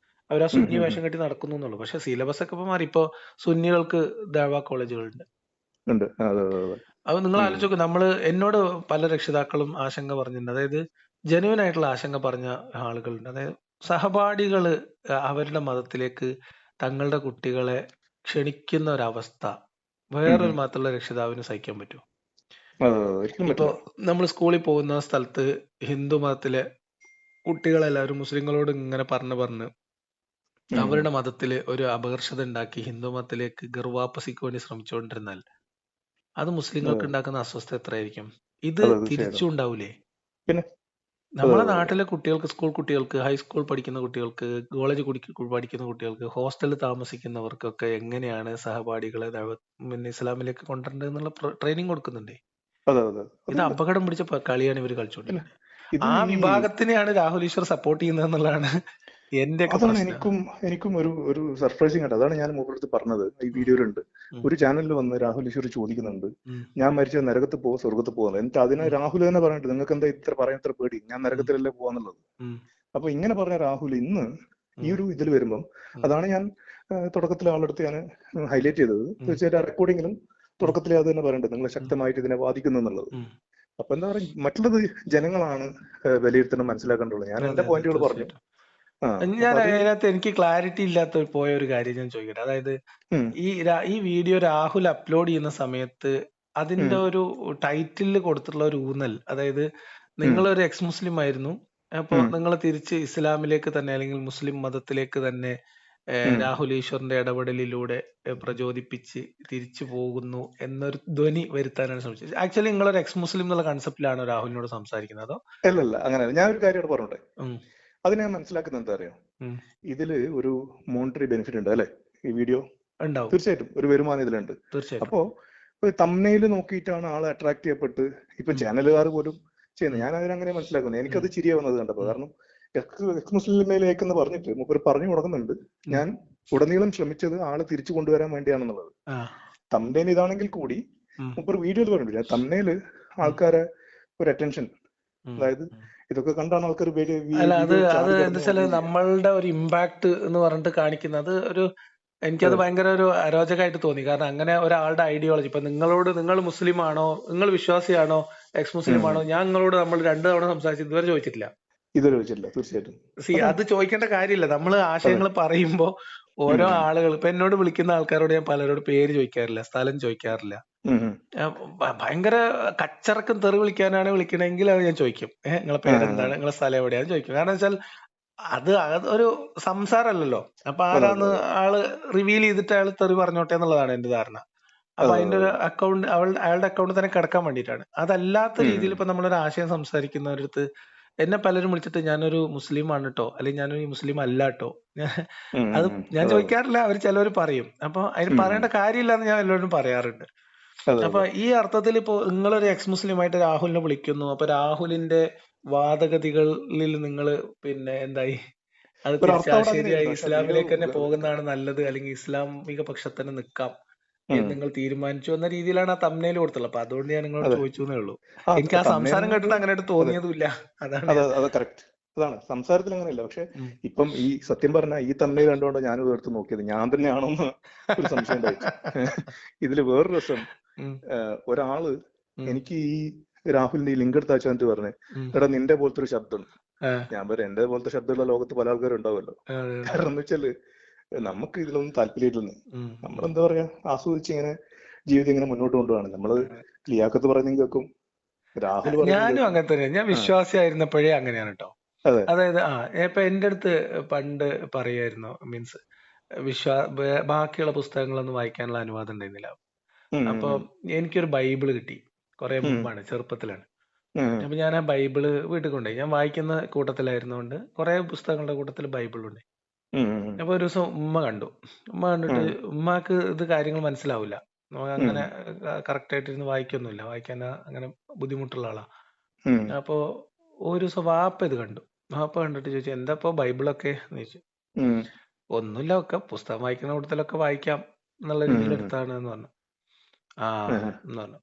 അവർ ആ സുന്നി വേഷം കെട്ടി നടക്കുന്നു എന്നുള്ളൂ. പക്ഷെ സിലബസ് ഒക്കെ ഇപ്പൊ മാറി. ഇപ്പൊ സുന്നികൾക്ക് ദഅവ കോളേജുകളുണ്ട്. അത് നിങ്ങൾ ആലോചിച്ച് നോക്ക്. എന്നോട് പല രക്ഷിതാക്കളും ആശങ്ക പറഞ്ഞിട്ടുണ്ട്. അതായത് ജെന്യുവൻ ആയിട്ടുള്ള ആശങ്ക പറഞ്ഞ ആളുകളുണ്ട്. അതായത് സഹപാഠികള് അവരുടെ മതത്തിലേക്ക് തങ്ങളുടെ കുട്ടികളെ ക്ഷണിക്കുന്ന ഒരവസ്ഥ വേറൊരു മതത്തിലുള്ള രക്ഷിതാവിന് സഹിക്കാൻ പറ്റുമോ? ഇപ്പൊ നമ്മൾ സ്കൂളിൽ പോകുന്ന സ്ഥലത്ത് ഹിന്ദു മതത്തിലെ കുട്ടികളെല്ലാവരും മുസ്ലിങ്ങളോട് ഇങ്ങനെ പറഞ്ഞ് അവരുടെ മതത്തില് ഒരു അപകർഷത ഉണ്ടാക്കി ഹിന്ദു മതത്തിലേക്ക് ഗർവാപ്പസിക്ക് വേണ്ടി ശ്രമിച്ചുകൊണ്ടിരുന്നാൽ അത് മുസ്ലിങ്ങൾക്ക് ഉണ്ടാക്കുന്ന അസ്വസ്ഥത എത്രയായിരിക്കും? ഇത് തിരിച്ചും ഉണ്ടാവൂലേ? നമ്മളെ നാട്ടിലെ കുട്ടികൾക്ക്, സ്കൂൾ കുട്ടികൾക്ക്, ഹൈസ്കൂൾ പഠിക്കുന്ന കുട്ടികൾക്ക്, കോളേജ് പഠിക്കുന്ന കുട്ടികൾക്ക്, ഹോസ്റ്റലിൽ താമസിക്കുന്നവർക്കൊക്കെ എങ്ങനെയാണ് സഹപാഠികളെ പിന്നെ ഇസ്ലാമിലേക്ക് കൊണ്ടുവരേണ്ടതെന്നുള്ള ട്രെയിനിങ് കൊടുക്കുന്നുണ്ടേ. അതെ അതെ ഇത് അതുണ്ട്. അപകടം പിടിച്ച കളിയാണ് ഇവർ അല്ല കളിച്ചുകൊണ്ടിരിക്കുന്നത്. ഇത് ആ ഈ വിഭാഗത്തിനെയാണ് രാഹുൽ ഈശ്വർ സപ്പോർട്ട് ചെയ്യുന്നത് എന്നുള്ളതാണ് എന്റെയൊക്കെ അതാണ് പ്രശ്നം. എനിക്കും ഒരു സർപ്രൈസിങ് ആയിട്ട് അതാണ് ഞാൻ മുമ്പ് പറഞ്ഞത്. ഈ വീഡിയോയിലുണ്ട് ഒരു ചാനലിൽ വന്ന് രാഹുൽ ഈശ്വർ ചോദിക്കുന്നുണ്ട്, ഞാൻ മരിച്ച നരകത്ത് പോകും സ്വർഗത്ത് പോകുന്നത്. എന്നിട്ട് അതിനെ രാഹുൽ തന്നെ പറഞ്ഞിട്ട് നിങ്ങൾക്ക് എന്താ പറയാൻ ഇത്ര പേടി, ഞാൻ നരകത്തിലല്ലേ പോവാന്നുള്ളത്. അപ്പൊ ഇങ്ങനെ പറഞ്ഞ രാഹുൽ ഇന്ന് ഈ ഒരു ഇതിൽ വരുമ്പം, അതാണ് ഞാൻ തുടക്കത്തിലെ ആളെടുത്ത് ഞാൻ ഹൈലൈറ്റ് ചെയ്തത്. തീർച്ചയായിട്ടും ആ റെക്കോർഡിങ്ങിലും തുടക്കത്തിലെ അത് തന്നെ പറയേണ്ടത്, നിങ്ങൾ ശക്തമായിട്ട് ഇതിനെ ബാധിക്കുന്നു എന്നുള്ളത്. അപ്പൊ എന്താ പറയുക, മറ്റുള്ളത് ജനങ്ങളാണ് വിലയിരുത്തണം, മനസ്സിലാക്കേണ്ടുള്ളൂ. ഞാൻ എന്റെ പോയിന്റുകൾ പറഞ്ഞു. ഞാൻ അതിനകത്ത് എനിക്ക് ക്ലാരിറ്റി ഇല്ലാത്ത പോയ ഒരു കാര്യം ഞാൻ ചോദിക്കട്ടെ. അതായത് ഈ വീഡിയോ രാഹുൽ അപ്ലോഡ് ചെയ്യുന്ന സമയത്ത് അതിന്റെ ഒരു ടൈറ്റിലിൽ കൊടുത്തിട്ടുള്ള ഒരു ഊന്നൽ, അതായത് നിങ്ങളൊരു എക്സ് മുസ്ലിം ആയിരുന്നു, അപ്പൊ നിങ്ങൾ തിരിച്ച് ഇസ്ലാമിലേക്ക് തന്നെ അല്ലെങ്കിൽ മുസ്ലിം മതത്തിലേക്ക് തന്നെ രാഹുൽ ഈശ്വറിന്റെ ഇടപെടലിലൂടെ പ്രചോദിപ്പിച്ച് തിരിച്ചു പോകുന്നു എന്നൊരു ധ്വനി വരുത്താനാണ് ശ്രമിച്ചത്. ആക്ച്വലി നിങ്ങളൊരു എക്സ് മുസ്ലിം എന്നുള്ള കൺസെപ്റ്റിലാണോ രാഹുലിനോട് സംസാരിക്കുന്നത്, അതോ? അല്ലല്ല, അങ്ങനെ ഞാൻ ഒരു കാര്യം പറഞ്ഞോട്ടെ. അതിനെ മനസ്സിലാക്കുന്നത് എന്താ അറിയോ, ഇതില് ഒരു മോണിറ്ററി ബെനിഫിറ്റ് ഉണ്ട് അല്ലെ, ഈ വീഡിയോ തീർച്ചയായിട്ടും ഒരു വരുമാനം ഇതിലുണ്ട്. അപ്പോ തംബ്നെയിൽ നോക്കിയിട്ടാണ് ആള് അട്രാക്ട് ചെയ്യപ്പെട്ട് ഇപ്പൊ ചാനലുകാർ പോലും ചെയ്യുന്നത്. ഞാൻ അതിനങ്ങനെ മനസ്സിലാക്കുന്നത്. എനിക്കത് ചിരിയാവുന്നത് കണ്ടപ്പോ. കാരണം എക്സ് മുസ്ലിമയിലേക്ക് എന്ന് പറഞ്ഞിട്ട് മൂപ്പര് പറഞ്ഞു കൊടുക്കുന്നുണ്ട്, ഞാൻ ഉടനീളം ശ്രമിച്ചത് ആള് തിരിച്ചു കൊണ്ടുവരാൻ വേണ്ടിയാണെന്നുള്ളത്. തംബ്നെയിൽ ഇതാണെങ്കിൽ കൂടി മൂപ്പര് വീഡിയോയിൽ പറഞ്ഞില്ല, തംബ്നെയിൽ ആൾക്കാരെ ഒരു അറ്റൻഷൻ, അതായത് ഇതൊക്കെ കണ്ടാണ് ആൾക്കാർ. അല്ല, അത് എന്താ വെച്ചാല് നമ്മളുടെ ഒരു ഇമ്പാക്ട് എന്ന് പറഞ്ഞിട്ട് കാണിക്കുന്നത് ഒരു, എനിക്കത് ഭയങ്കര ഒരു അരോചകമായിട്ട് തോന്നി. കാരണം അങ്ങനെ ഒരാളുടെ ഐഡിയോളജി, ഇപ്പൊ നിങ്ങൾ മുസ്ലിം ആണോ, നിങ്ങൾ വിശ്വാസിയാണോ, എക്സ് മുസ്ലിം ആണോ, ഞാൻ നിങ്ങളോട് നമ്മൾ 2 തവണ സംസാരിച്ചു, ഇതുവരെ ചോദിച്ചിട്ടില്ല. തീർച്ചയായിട്ടും അത് ചോദിക്കേണ്ട കാര്യമില്ല. നമ്മൾ ആശയങ്ങൾ പറയുമ്പോ ഓരോ ആളുകൾ, ഇപ്പൊ എന്നോട് വിളിക്കുന്ന ആൾക്കാരോട് ഞാൻ പലരോട് പേര് ചോദിക്കാറില്ല, സ്ഥലം ചോദിക്കാറില്ല. ഭയങ്കര കച്ചറക്കും തെറി വിളിക്കാനാണ് വിളിക്കണമെങ്കിൽ അത് ഞാൻ ചോദിക്കും, നിങ്ങളെ പേരെന്താണ്, നിങ്ങളെ സ്ഥലം എവിടെയാന്ന് ചോദിക്കും. കാരണം വെച്ചാൽ അത് ഒരു സംസാരമല്ലല്ലോ. അപ്പൊ ആരാന്ന് ആള് റിവീൽ ചെയ്തിട്ട് അയാൾ തെറി പറഞ്ഞോട്ടെ എന്നുള്ളതാണ് എന്റെ ധാരണ. അപ്പൊ അതിന്റെ ഒരു അക്കൗണ്ട് അയാളുടെ അക്കൗണ്ടിൽ തന്നെ കിടക്കാൻ വേണ്ടിയിട്ടാണ്. അതല്ലാത്ത രീതിയിൽ ഇപ്പൊ നമ്മളൊരു ആശയം സംസാരിക്കുന്നവരടുത്ത് എന്നെ പലരും വിളിച്ചിട്ട് ഞാനൊരു മുസ്ലിം ആണ് കേട്ടോ, അല്ലെങ്കിൽ ഞാനൊരു മുസ്ലിം അല്ല കേട്ടോ, അത് ഞാൻ ചോദിക്കാറില്ല. അവർ ചിലവർ പറയും. അപ്പൊ അതിന് പറയേണ്ട കാര്യമില്ല എന്ന് ഞാൻ എല്ലാവരും പറയാറുണ്ട്. അപ്പൊ ഈ അർത്ഥത്തിൽ ഇപ്പോ നിങ്ങളൊരു എക്സ് മുസ്ലിം ആയിട്ട് രാഹുലിനെ വിളിക്കുന്നു, അപ്പൊ രാഹുലിന്റെ വാദഗതികളിൽ നിങ്ങൾ പിന്നെ എന്തായി, അത് ശരിയായി ഇസ്ലാമിലേക്ക് തന്നെ പോകുന്നതാണ് നല്ലത്, അല്ലെങ്കിൽ ഇസ്ലാമിക പക്ഷത്ത് തന്നെ നിൽക്കാം എന്ന് നിങ്ങൾ തീരുമാനിച്ചു എന്ന രീതിയിലാണ് ആ തംബ്നെയിൽ കൊടുത്തുള്ളത്. അപ്പൊ അതുകൊണ്ട് ഞാൻ നിങ്ങളോട് ചോദിച്ചു എന്നേ ഉള്ളൂ. എനിക്ക് ആ സംസാരം കേട്ടിട്ട് അങ്ങനെ തോന്നിയതുമില്ല. അതാണ് കറക്റ്റ്. അതാണ് സംസാരത്തിൽ അങ്ങനെയല്ല. പക്ഷെ ഇപ്പം ഈ സത്യം പറഞ്ഞ ഈ തംബ്നെയിൽ കണ്ടുകൊണ്ട് ഞാൻ എടുത്ത് നോക്കിയത് ഞാൻ തന്നെയാണോന്ന് ഒരു സംശയം ഉണ്ടായി. ഇതില് വേറൊരു രസം, ഒരാള് എനിക്ക് ഈ രാഹുലിന്റെ ഈ ലിങ്ക് എടുത്ത് അയച്ചു പറഞ്ഞു, എടാ നിന്റെ പോലത്തെ ഒരു ശബ്ദം. ഞാൻ പറയാം, എന്റെ പോലത്തെ ശബ്ദമുള്ള ലോകത്ത് പല ആൾക്കാരും ഉണ്ടാവുമല്ലോ. കാരണം എന്ന് വെച്ചാല് നമുക്ക് ഇതിലൊന്നും താല്പര്യമില്ലെന്ന്. നമ്മളെന്താ പറയാ, ആസ്വദിച്ച് ഇങ്ങനെ ജീവിതം ഇങ്ങനെ മുന്നോട്ട് കൊണ്ടുപോവാണ്. നമ്മള് ലിയാഖത്ത് പറയുന്ന കേൾക്കും, രാഹുൽ ഞാനും അങ്ങനെ തന്നെ. ഞാൻ വിശ്വാസിയായിരുന്നപ്പോഴേ അങ്ങനെയാണ് കേട്ടോ. അതായത് ഇപ്പൊ എന്റെ അടുത്ത് പണ്ട് പറയായിരുന്നു, മീൻസ് ബാക്കിയുള്ള പുസ്തകങ്ങളൊന്നും വായിക്കാനുള്ള അനുവാദം ഉണ്ടായിരുന്നില്ല. അപ്പൊ എനിക്കൊരു ബൈബിള് കിട്ടി. കുറെ മുമ്പാണ്, ചെറുപ്പത്തിലാണ്. അപ്പൊ ഞാൻ ആ ബൈബിള് വീട്ടിൽ കൊണ്ടുപോയി. ഞാൻ വായിക്കുന്ന കൂട്ടത്തിലായിരുന്നോണ്ട് കുറെ പുസ്തകങ്ങളുടെ കൂട്ടത്തിൽ ബൈബിളുണ്ട്. അപ്പൊ ഒരു ദിവസം ഉമ്മ കണ്ടിട്ട് ഉമ്മാക്ക് ഇത് കാര്യങ്ങൾ മനസ്സിലാവില്ല. അങ്ങനെ കറക്റ്റ് ആയിട്ട് ഇരുന്ന് വായിക്കൊന്നുമില്ല, വായിക്കാൻ അങ്ങനെ ബുദ്ധിമുട്ടുള്ള ആളാ. അപ്പൊ ഒരു ദിവസം വാപ്പ ഇത് കണ്ടു. വാപ്പ കണ്ടിട്ട് ചോദിച്ചു, എന്താ ഇപ്പൊ ബൈബിളൊക്കെ എന്ന് ചോദിച്ചു. ഒന്നുമില്ല, ഒക്കെ പുസ്തകം വായിക്കുന്ന കൂട്ടത്തിലൊക്കെ വായിക്കാം എന്നുള്ള രീതിയിൽ എടുത്താണ് എന്ന് പറഞ്ഞു. എന്ന് പറഞ്ഞു.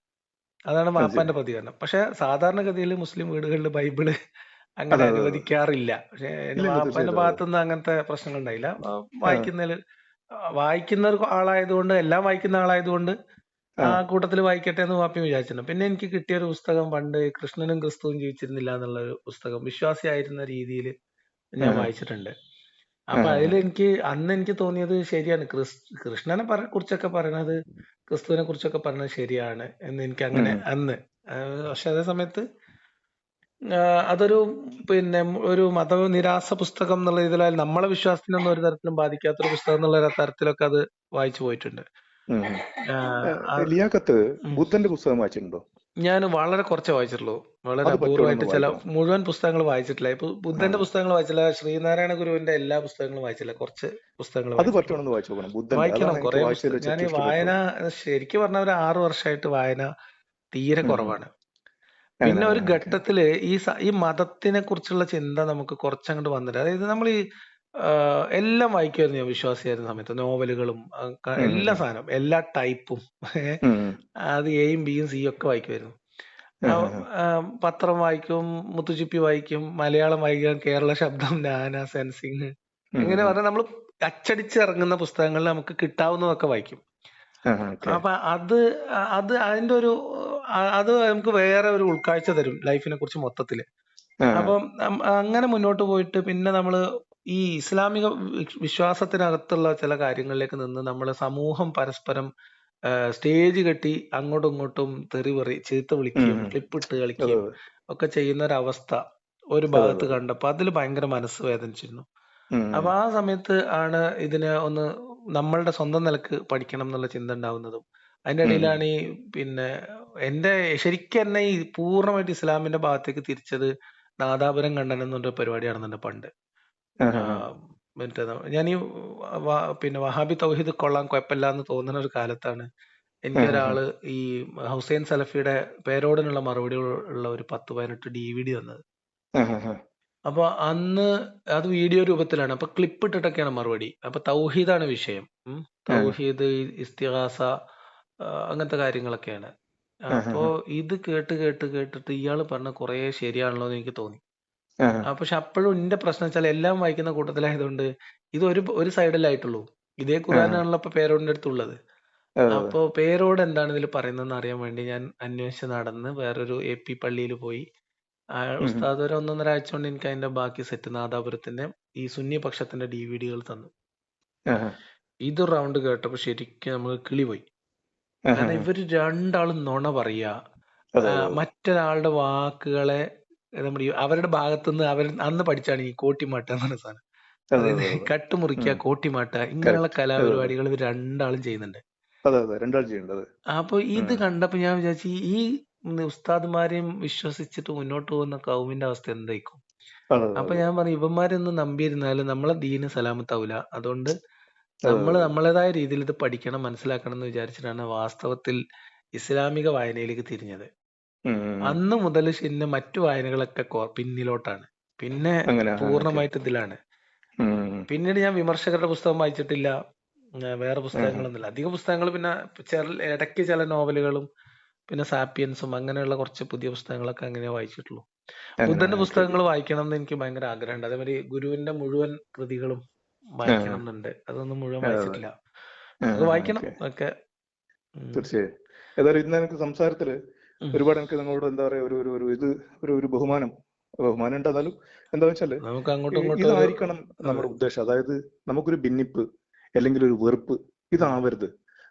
അതാണ് വാപ്പാന്റെ പ്രതികരണം. പക്ഷെ സാധാരണഗതിയിൽ മുസ്ലിം വീടുകളിൽ ബൈബിള് അങ്ങനെ അനുവദിക്കാറില്ല. പക്ഷെ വാപ്പാന്റെ ഭാഗത്തുനിന്ന് അങ്ങനത്തെ പ്രശ്നങ്ങൾ ഉണ്ടായില്ല. വായിക്കുന്ന ആളായതുകൊണ്ട്, എല്ലാം വായിക്കുന്ന ആളായതുകൊണ്ട് ആ കൂട്ടത്തിൽ വായിക്കട്ടെ എന്ന് വാപ്പി വിചാരിച്ചിട്ടുണ്ട്. പിന്നെ എനിക്ക് കിട്ടിയ ഒരു പുസ്തകം, പണ്ട് കൃഷ്ണനും ക്രിസ്തുവും ജീവിച്ചിരുന്നില്ല എന്നുള്ള ഒരു പുസ്തകം വിശ്വാസിയായിരുന്ന രീതിയിൽ ഞാൻ വായിച്ചിട്ടുണ്ട്. അപ്പൊ അന്ന് എനിക്ക് തോന്നിയത് ശരിയാണ്, കൃഷ്ണനെ കുറിച്ചൊക്കെ പറയണത്, ക്രിസ്തുവിനെ കുറിച്ചൊക്കെ പറഞ്ഞത് ശരിയാണ് എന്ന് എനിക്ക് അങ്ങനെ അന്ന്. പക്ഷെ അതേ സമയത്ത് അതൊരു പിന്നെ ഒരു മതനിരാസ പുസ്തകം എന്നുള്ള ഇതിലായാലും നമ്മളെ വിശ്വാസത്തിനൊന്നും ഒരു തരത്തിലും ബാധിക്കാത്തൊരു പുസ്തകം എന്നുള്ള തരത്തിലൊക്കെ അത് വായിച്ചു പോയിട്ടുണ്ട്. ലിയാഖത്ത് ബുദ്ധന്റെ പുസ്തകം വായിച്ചിട്ടുണ്ടോ? ഞാൻ വളരെ കുറച്ചേ വായിച്ചിട്ടുള്ളൂ. വളരെ അത് അപൂർവമായിട്ട് പറ്റുവാണെങ്കിൽ ചില വായിക്കണം. മുഴുവൻ പുസ്തകങ്ങൾ വായിച്ചിട്ടില്ല. ഇപ്പൊ ആ, ബുദ്ധന്റെ പുസ്തകങ്ങൾ വായിച്ചില്ല. ശ്രീനാരായണ ഗുരുവിന്റെ എല്ലാ പുസ്തകങ്ങളും വായിച്ചില്ല. കുറച്ച് പുസ്തകങ്ങൾ അത് വായിച്ചിട്ടുള്ളൂ. പറ്റുവാണെന്ന് വായിച്ചു നോക്കണം. ബുദ്ധന്റെ വായിക്കണം അതാണ് എനിക്ക് കുറെ വായിച്ചതിൽ പുസ്തകം. വെച്ച് ഞാൻ ഈ ഏറ്റവും വായന ഇഷ്ടപ്പെട്ടത്. ശരിക്കും പറഞ്ഞ ഒരു 6 വർഷമായിട്ട് വായന തീരെ ഉം, ഉം. കുറവാണ്. അങ്ങനെ പിന്നെ ഒരു അങ്ങനെ ഓക്കെ. ഘട്ടത്തില് ഈ മതത്തിനെ കുറിച്ചുള്ള ചിന്ത നമുക്ക് കുറച്ചങ്ങോട്ട് വന്നിട്ട്, അതായത് നമ്മൾ ഈ എല്ലാം വായിക്കുമായിരുന്നു ഞാൻ വിശ്വാസിയായിരുന്ന സമയത്ത്. നോവലുകളും എല്ലാ സാധനം, എല്ലാ ടൈപ്പും അത് എയും ബിയും സിയും ഒക്കെ വായിക്കുമായിരുന്നു. ആ, പത്രം വായിക്കും, മുത്തുച്ചിപ്പി വായിക്കും, മലയാളം വായിക്കാം, കേരള ശബ്ദം, നാന, സെൻസിങ്, ഇങ്ങനെ പറഞ്ഞാൽ നമ്മൾ അച്ചടിച്ച് ഇറങ്ങുന്ന പുസ്തകങ്ങളിൽ നമുക്ക് കിട്ടാവുന്നതൊക്കെ വായിക്കും. ഓക്കെ. അപ്പൊ അത് അത് അതിന്റെ ഒരു അത് നമുക്ക് വേറെ ഒരു ഉൾക്കാഴ്ച തരും ലൈഫിനെ കുറിച്ച് മൊത്തത്തില്. അപ്പം അങ്ങനെ മുന്നോട്ട് പോയിട്ട് പിന്നെ നമ്മള് ഈ ഇസ്ലാമിക വിശ്വാസത്തിനകത്തുള്ള ചില കാര്യങ്ങളിലേക്ക് നിന്ന് നമ്മള് സമൂഹം പരസ്പരം സ്റ്റേജ് കെട്ടി അങ്ങോട്ടും ഇങ്ങോട്ടും ചീത്ത വിളിക്കുകയും ക്ലിപ്പിട്ട് അതെ കളിക്കുകയും അതെ ഒക്കെ ചെയ്യുന്ന ഒരവസ്ഥ ഒരു അതെ ഭാഗത്ത് അതെ. കണ്ടപ്പോ അതിൽ ഭയങ്കര മനസ്സ് വേദനിച്ചിരുന്നു. ഉം, അപ്പൊ ഉം. ആ സമയത്ത് ആണ് ഇതിനെ ഒന്ന് നമ്മളുടെ സ്വന്തം നിലക്ക് പഠിക്കണം എന്നുള്ള ചിന്ത ഉണ്ടാവുന്നതും. അതിന്റെ ഉം, ഉം. ഇടയിലാണ് ഈ പിന്നെ എന്റെ ശരിക്കും എന്നെ ഈ പൂർണ്ണമായിട്ട് ഇസ്ലാമിന്റെ ഭാഗത്തേക്ക് തിരിച്ചത് നാദാപുരം കണ്ടനം എന്ന് പറഞ്ഞ പരിപാടി നടന്നുണ്ട് പണ്ട്. ആ, മറ്റേ ഞാൻ ഈ പിന്നെ വഹാബി തൗഹീദ് കൊള്ളാൻ കുഴപ്പമില്ല എന്ന് തോന്നുന്ന ഒരു കാലത്താണ് എനിക്കൊരാള് ഈ ഹുസൈൻ സലഫിയുടെ പേരോടിനുള്ള മറുപടികൾ ഉള്ള ഒരു 10-18 DVD തന്നത്. അപ്പൊ അന്ന് അത് വീഡിയോ രൂപത്തിലാണ്. അപ്പൊ ക്ലിപ്പ് ഇട്ടിട്ടൊക്കെയാണ് മറുപടി. അപ്പൊ തൗഹീദാണ് വിഷയം. തൗഹീദ്, ഇസ്തിഗാസ, അങ്ങനത്തെ കാര്യങ്ങളൊക്കെയാണ്. അപ്പോ ഇത് കേട്ടിട്ട് ഇയാള് പറഞ്ഞ കുറെ ശരിയാണല്ലോ എന്ന് എനിക്ക് തോന്നി. പക്ഷെ അപ്പോഴും എന്റെ പ്രശ്നം വെച്ചാൽ എല്ലാം വായിക്കുന്ന കൂട്ടത്തിലായതുകൊണ്ട് ഇത് ഒരു സൈഡിലായിട്ടുള്ളൂ. ഇതേ ഖുറാനാണല്ലോ ഇപ്പൊ പേരോടിന്റെ അടുത്തുള്ളത്. അപ്പോ പേരോട് എന്താണ് ഇതിൽ പറയുന്നതെന്ന് അറിയാൻ വേണ്ടി ഞാൻ അന്വേഷിച്ച് നടന്ന് വേറൊരു AP പള്ളിയിൽ പോയി. ഉസ്താദ് ഒരു 1-1.5 ആഴ്ച കൊണ്ട് എനിക്ക് അതിന്റെ ബാക്കി സെറ്റ് നാദാപുരത്തിന്റെ ഈ സുന്നി പക്ഷത്തിന്റെ DVDകൾ തന്നു. ഇത് റൗണ്ട് കേട്ടപ്പോ ശരിക്കും നമ്മൾ കിളിപോയി. കാരണം ഇവര് രണ്ടാളും നുണ പറയാ, മറ്റൊരാളുടെ വാക്കുകളെ അവരുടെ ഭാഗത്തുനിന്ന് അവർ അന്ന് പഠിച്ചാണ് ഈ കോട്ടിമാട്ട എന്ന് പറഞ്ഞ സാധനം. അതായത് കട്ടുമുറിക്കുക, കോട്ടിമാട്ട, ഇങ്ങനെയുള്ള കറക്റ്റ്. കലാപരിപാടികൾ ഇവർ രണ്ടാളും ചെയ്യുന്നുണ്ട്. അതെ അതെ, രണ്ടാഴ്ച ചെയ്യുന്നുണ്ട് അത്. അപ്പൊ ഇത് കണ്ടപ്പോ ഞാൻ വിചാരിച്ചു ഈ ഉസ്താദ്മാരെയും വിശ്വസിച്ചിട്ട് മുന്നോട്ട് പോകുന്ന കൗമിന്റെ അവസ്ഥ എന്തായിരിക്കും. അതെ അപ്പൊ അതെ ഞാൻ പറഞ്ഞു ഇവന്മാരൊന്നും നമ്പിയിരുന്നാല് നമ്മളെ ദീന് സലാമത്താവൂല. അതുകൊണ്ട് അതെ നമ്മൾ അതെ. നമ്മളേതായ രീതിയിൽ ഇത് പഠിക്കണം, മനസ്സിലാക്കണം എന്ന് വിചാരിച്ചിട്ടാണ് വാസ്തവത്തിൽ ഇസ്ലാമിക വായനയിലേക്ക് തിരിഞ്ഞത്. അന്ന് മുതൽ പിന്നെ മറ്റു വായനകളൊക്കെ പിന്നിലോട്ടാണ്. പിന്നെ അങ്ങനെ ഓക്കെ. പൂർണ്ണമായിട്ട് ഇതിലാണ്. പിന്നീട് ഞാൻ വിമർശകരുടെ പുസ്തകം വായിച്ചിട്ടില്ല. വേറെ പുസ്തകങ്ങളൊന്നുമില്ല. അധിക പുസ്തകങ്ങൾ പിന്നെ ഇടയ്ക്ക് ചില നോവലുകളും പിന്നെ സാപ്പിയൻസും അങ്ങനെയുള്ള കുറച്ച് പുതിയ പുസ്തകങ്ങളൊക്കെ അങ്ങനെ വായിച്ചിട്ടുള്ളൂ. അങ്ങനെ ബുദ്ധന്റെ ഓക്കെ ഓക്കെ. പുസ്തകങ്ങൾ വായിക്കണം എന്ന് എനിക്ക് ഭയങ്കര ആഗ്രഹമുണ്ട്. അതേമാതിരി ഗുരുവിന്റെ മുഴുവൻ കൃതികളും വായിക്കണം എന്നുണ്ട്. അതൊന്നും മുഴുവൻ വായിച്ചിട്ടില്ല. അത് വായിക്കണം ഓക്കെ. ഒക്കെ. ഉം. തീർച്ചയായും. ഏതായാലും ഇന്ന് എനിക്ക് സംസാരത്തില് ഉം. ഒരുപാട് എനിക്ക് നിങ്ങളോട് എന്താ പറയാ ഒരു ഒരു ഒരു ഇത് ഒരു ബഹുമാനം ഉണ്ട്. എന്നാലും എന്താ വെച്ചാല് നമുക്ക് അങ്ങോട്ടും ഇങ്ങോട്ടും ഒരു ഇതായിരിക്കണം നമ്മുടെ ഉദ്ദേശം. അതായത് നമുക്കൊരു ഭിന്നിപ്പ് അല്ലെങ്കിൽ ഒരു വെറുപ്പ് ഇതാവരുത്.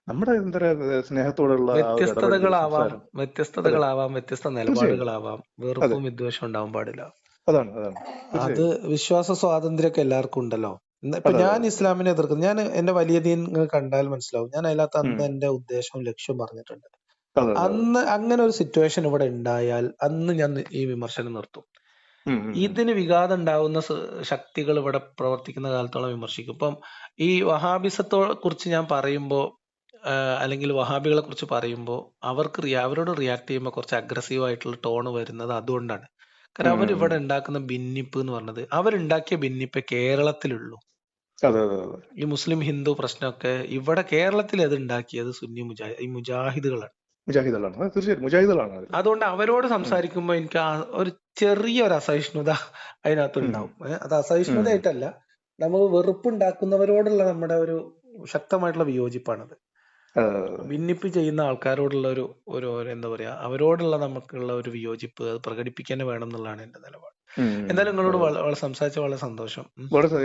നമ്മുടെ എന്താ പറയാ സ്നേഹത്തോടുള്ള ആ ഒരു ഇടപെടൽ സംസാരം. അതെ വ്യത്യസ്ത തീർച്ചയായും. നിലപാടുകളാവാം. അതെ, വെറുപ്പും വിദ്വേഷവും ഉണ്ടാവാൻ പാടില്ല. അതാണ് അതാണ് അത് തീർച്ചയായും. വിശ്വാസ സ്വാതന്ത്ര്യമൊക്കെ എല്ലാവർക്കും ഉണ്ടല്ലോ. ഇപ്പൊ അതെ അതെ ഞാൻ ഇസ്ലാമിനെ എതിർക്കുന്നു. ഞാൻ എന്റെ വലിയ ദീൻ കണ്ടാൽ മനസ്സിലാവും. ഞാൻ അതിനകത്ത് ഉം. അന്ന് എന്റെ ഉദ്ദേശവും ലക്ഷ്യവും പറഞ്ഞിട്ടുണ്ട്. അതെ അതെ അതെ. അന്ന് അങ്ങനെ ഒരു സിറ്റുവേഷൻ ഇവിടെ ഉണ്ടായാൽ അന്ന് ഞാൻ ഈ വിമർശനം നിർത്തും. ഇതിന് വിഘാതം ഉണ്ടാവുന്ന ശക്തികൾ ഇവിടെ പ്രവർത്തിക്കുന്ന കാലത്തോളം വിമർശിക്കും. ഇപ്പം ഈ വഹാബിസത്തെ കുറിച്ച് ഞാൻ പറയുമ്പോൾ അല്ലെങ്കിൽ വഹാബികളെ കുറിച്ച് പറയുമ്പോൾ അവരോട് റിയാക്ട് ചെയ്യുമ്പോൾ കുറച്ച് അഗ്രസീവ് ആയിട്ടുള്ള ടോൺ വരുന്നത് അതുകൊണ്ടാണ്. കാരണം അവരിവിടെ ഉണ്ടാക്കുന്ന ഭിന്നിപ്പ് എന്ന് പറഞ്ഞത് അവരുണ്ടാക്കിയ ഭിന്നിപ്പേ കേരളത്തിലുള്ളൂ. അതെ അതെ അതെ. ഈ മുസ്ലിം ഹിന്ദു പ്രശ്നമൊക്കെ ഇവിടെ കേരളത്തിൽ അത് ഉണ്ടാക്കിയത് സുന്നി മുജാഹിദുകളാണ്. മുജാഹിദുകളാണ്. തീർച്ചയായും മുജാഹിദുകളാണ് അതിൽ. അതുകൊണ്ട് അവരോട് സംസാരിക്കുമ്പോൾ എനിക്ക് ഒരു ചെറിയൊരു അസഹിഷ്ണുത അതിനകത്ത് ഉണ്ടാവും. അത് അസഹിഷ്ണുതയായിട്ടല്ല, നമ്മൾ വെറുപ്പുണ്ടാക്കുന്നവരോടുള്ള നമ്മുടെ ഒരു ശക്തമായിട്ടുള്ള വിയോജിപ്പാണത്. ഭിന്നിപ്പ് ചെയ്യുന്ന ആൾക്കാരോടുള്ള ഒരു ഒരു എന്താ പറയാ, അവരോടുള്ള നമുക്കുള്ള ഒരു വിയോജിപ്പ് അത് പ്രകടിപ്പിക്കാൻ വേണം എന്നുള്ളതാണ് എന്റെ നിലപാട്. എന്തായാലും നിങ്ങളോട് വളരെ സംസാരിച്ച വളരെ സന്തോഷം.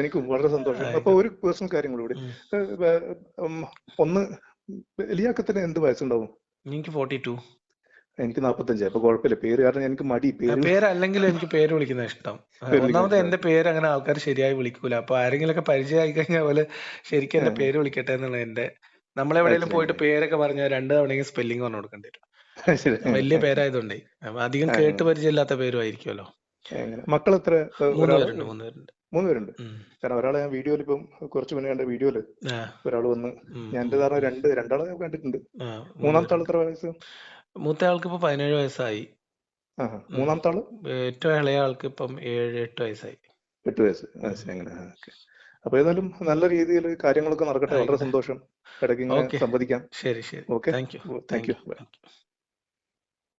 എനിക്കും വളരെ സന്തോഷം. അപ്പൊ ഒരു പേഴ്സണൽ കാര്യം കൂടി ഒന്ന്, എലിയാക്കത്തിന് എന്ത് വയസ്സുണ്ടാവും? എനിക്ക് 42. എനിക്ക് 45. അപ്പൊ കുഴപ്പമില്ല, പേര് കാരണം എനിക്ക് മടി പേരല്ലെങ്കിലും എനിക്ക് പേര് വിളിക്കുന്ന ഇഷ്ടം. ഒന്നാമത് എന്റെ പേര് അങ്ങനെ ആൾക്കാർ ശരിയായി വിളിക്കൂല. അപ്പൊ ആരെങ്കിലൊക്കെ പരിചയമായി കഴിഞ്ഞാൽ പോലെ ശരിക്കും എന്റെ പേര് വിളിക്കട്ടെ എന്നുള്ള എന്റെ. നമ്മളെവിടെയെങ്കിലും പോയിട്ട് പേരൊക്കെ പറഞ്ഞാൽ 2 തവണയെങ്കിലും സ്പെല്ലിംഗ് പറഞ്ഞു കൊടുക്കേണ്ടി വരും. ശരി. വലിയ പേരായതുകൊണ്ടേ. അപ്പൊ അധികം കേട്ട് പരിചയമില്ലാത്ത പേരും ആയിരിക്കുമല്ലോ. എങ്ങനെ മക്കൾ എത്ര? 3 ഒരാള് പേരുണ്ട്, 3 പേരുണ്ട്. 3 പേരുണ്ട്. ഉം. കാരണം ഒരാളെ ഞാൻ വീഡിയോയിൽ ഇപ്പം കുറച്ച് മുന്നേ കണ്ട വീഡിയോയില് ആ, ഒരാൾ വന്ന് ഉം, ഞാൻ ഉം, എന്റെ ധാരണ ഉം. രണ്ടാളെ കണ്ടിട്ടുണ്ട്. ആ, 3 മൂന്നാമത്തെ ആൾ പേരുണ്ട്. എത്ര വയസ്സ്? മൂത്ത ആൾക്ക് ഇപ്പൊ 17 വയസ്സായി. മൂന്നാമത്തെ ആള് ഏറ്റവും ഇളയ ആൾക്ക് ഇപ്പം 7-8 വയസ്സായി. 8 വയസ്സ്. ശരി, അങ്ങനെ. ഓക്കെ. അപ്പൊ ഏതായാലും നല്ല രീതിയിൽ കാര്യങ്ങളൊക്കെ നടക്കട്ടെ. വളരെ ആയിക്കോട്ടെ. സന്തോഷം. ഇടയ്ക്ക് ഇങ്ങനെ ഓക്കെ. സംവദിക്കാം. ശരി ശരി. Okay. Thank you. Thank thank you. You. Thank U.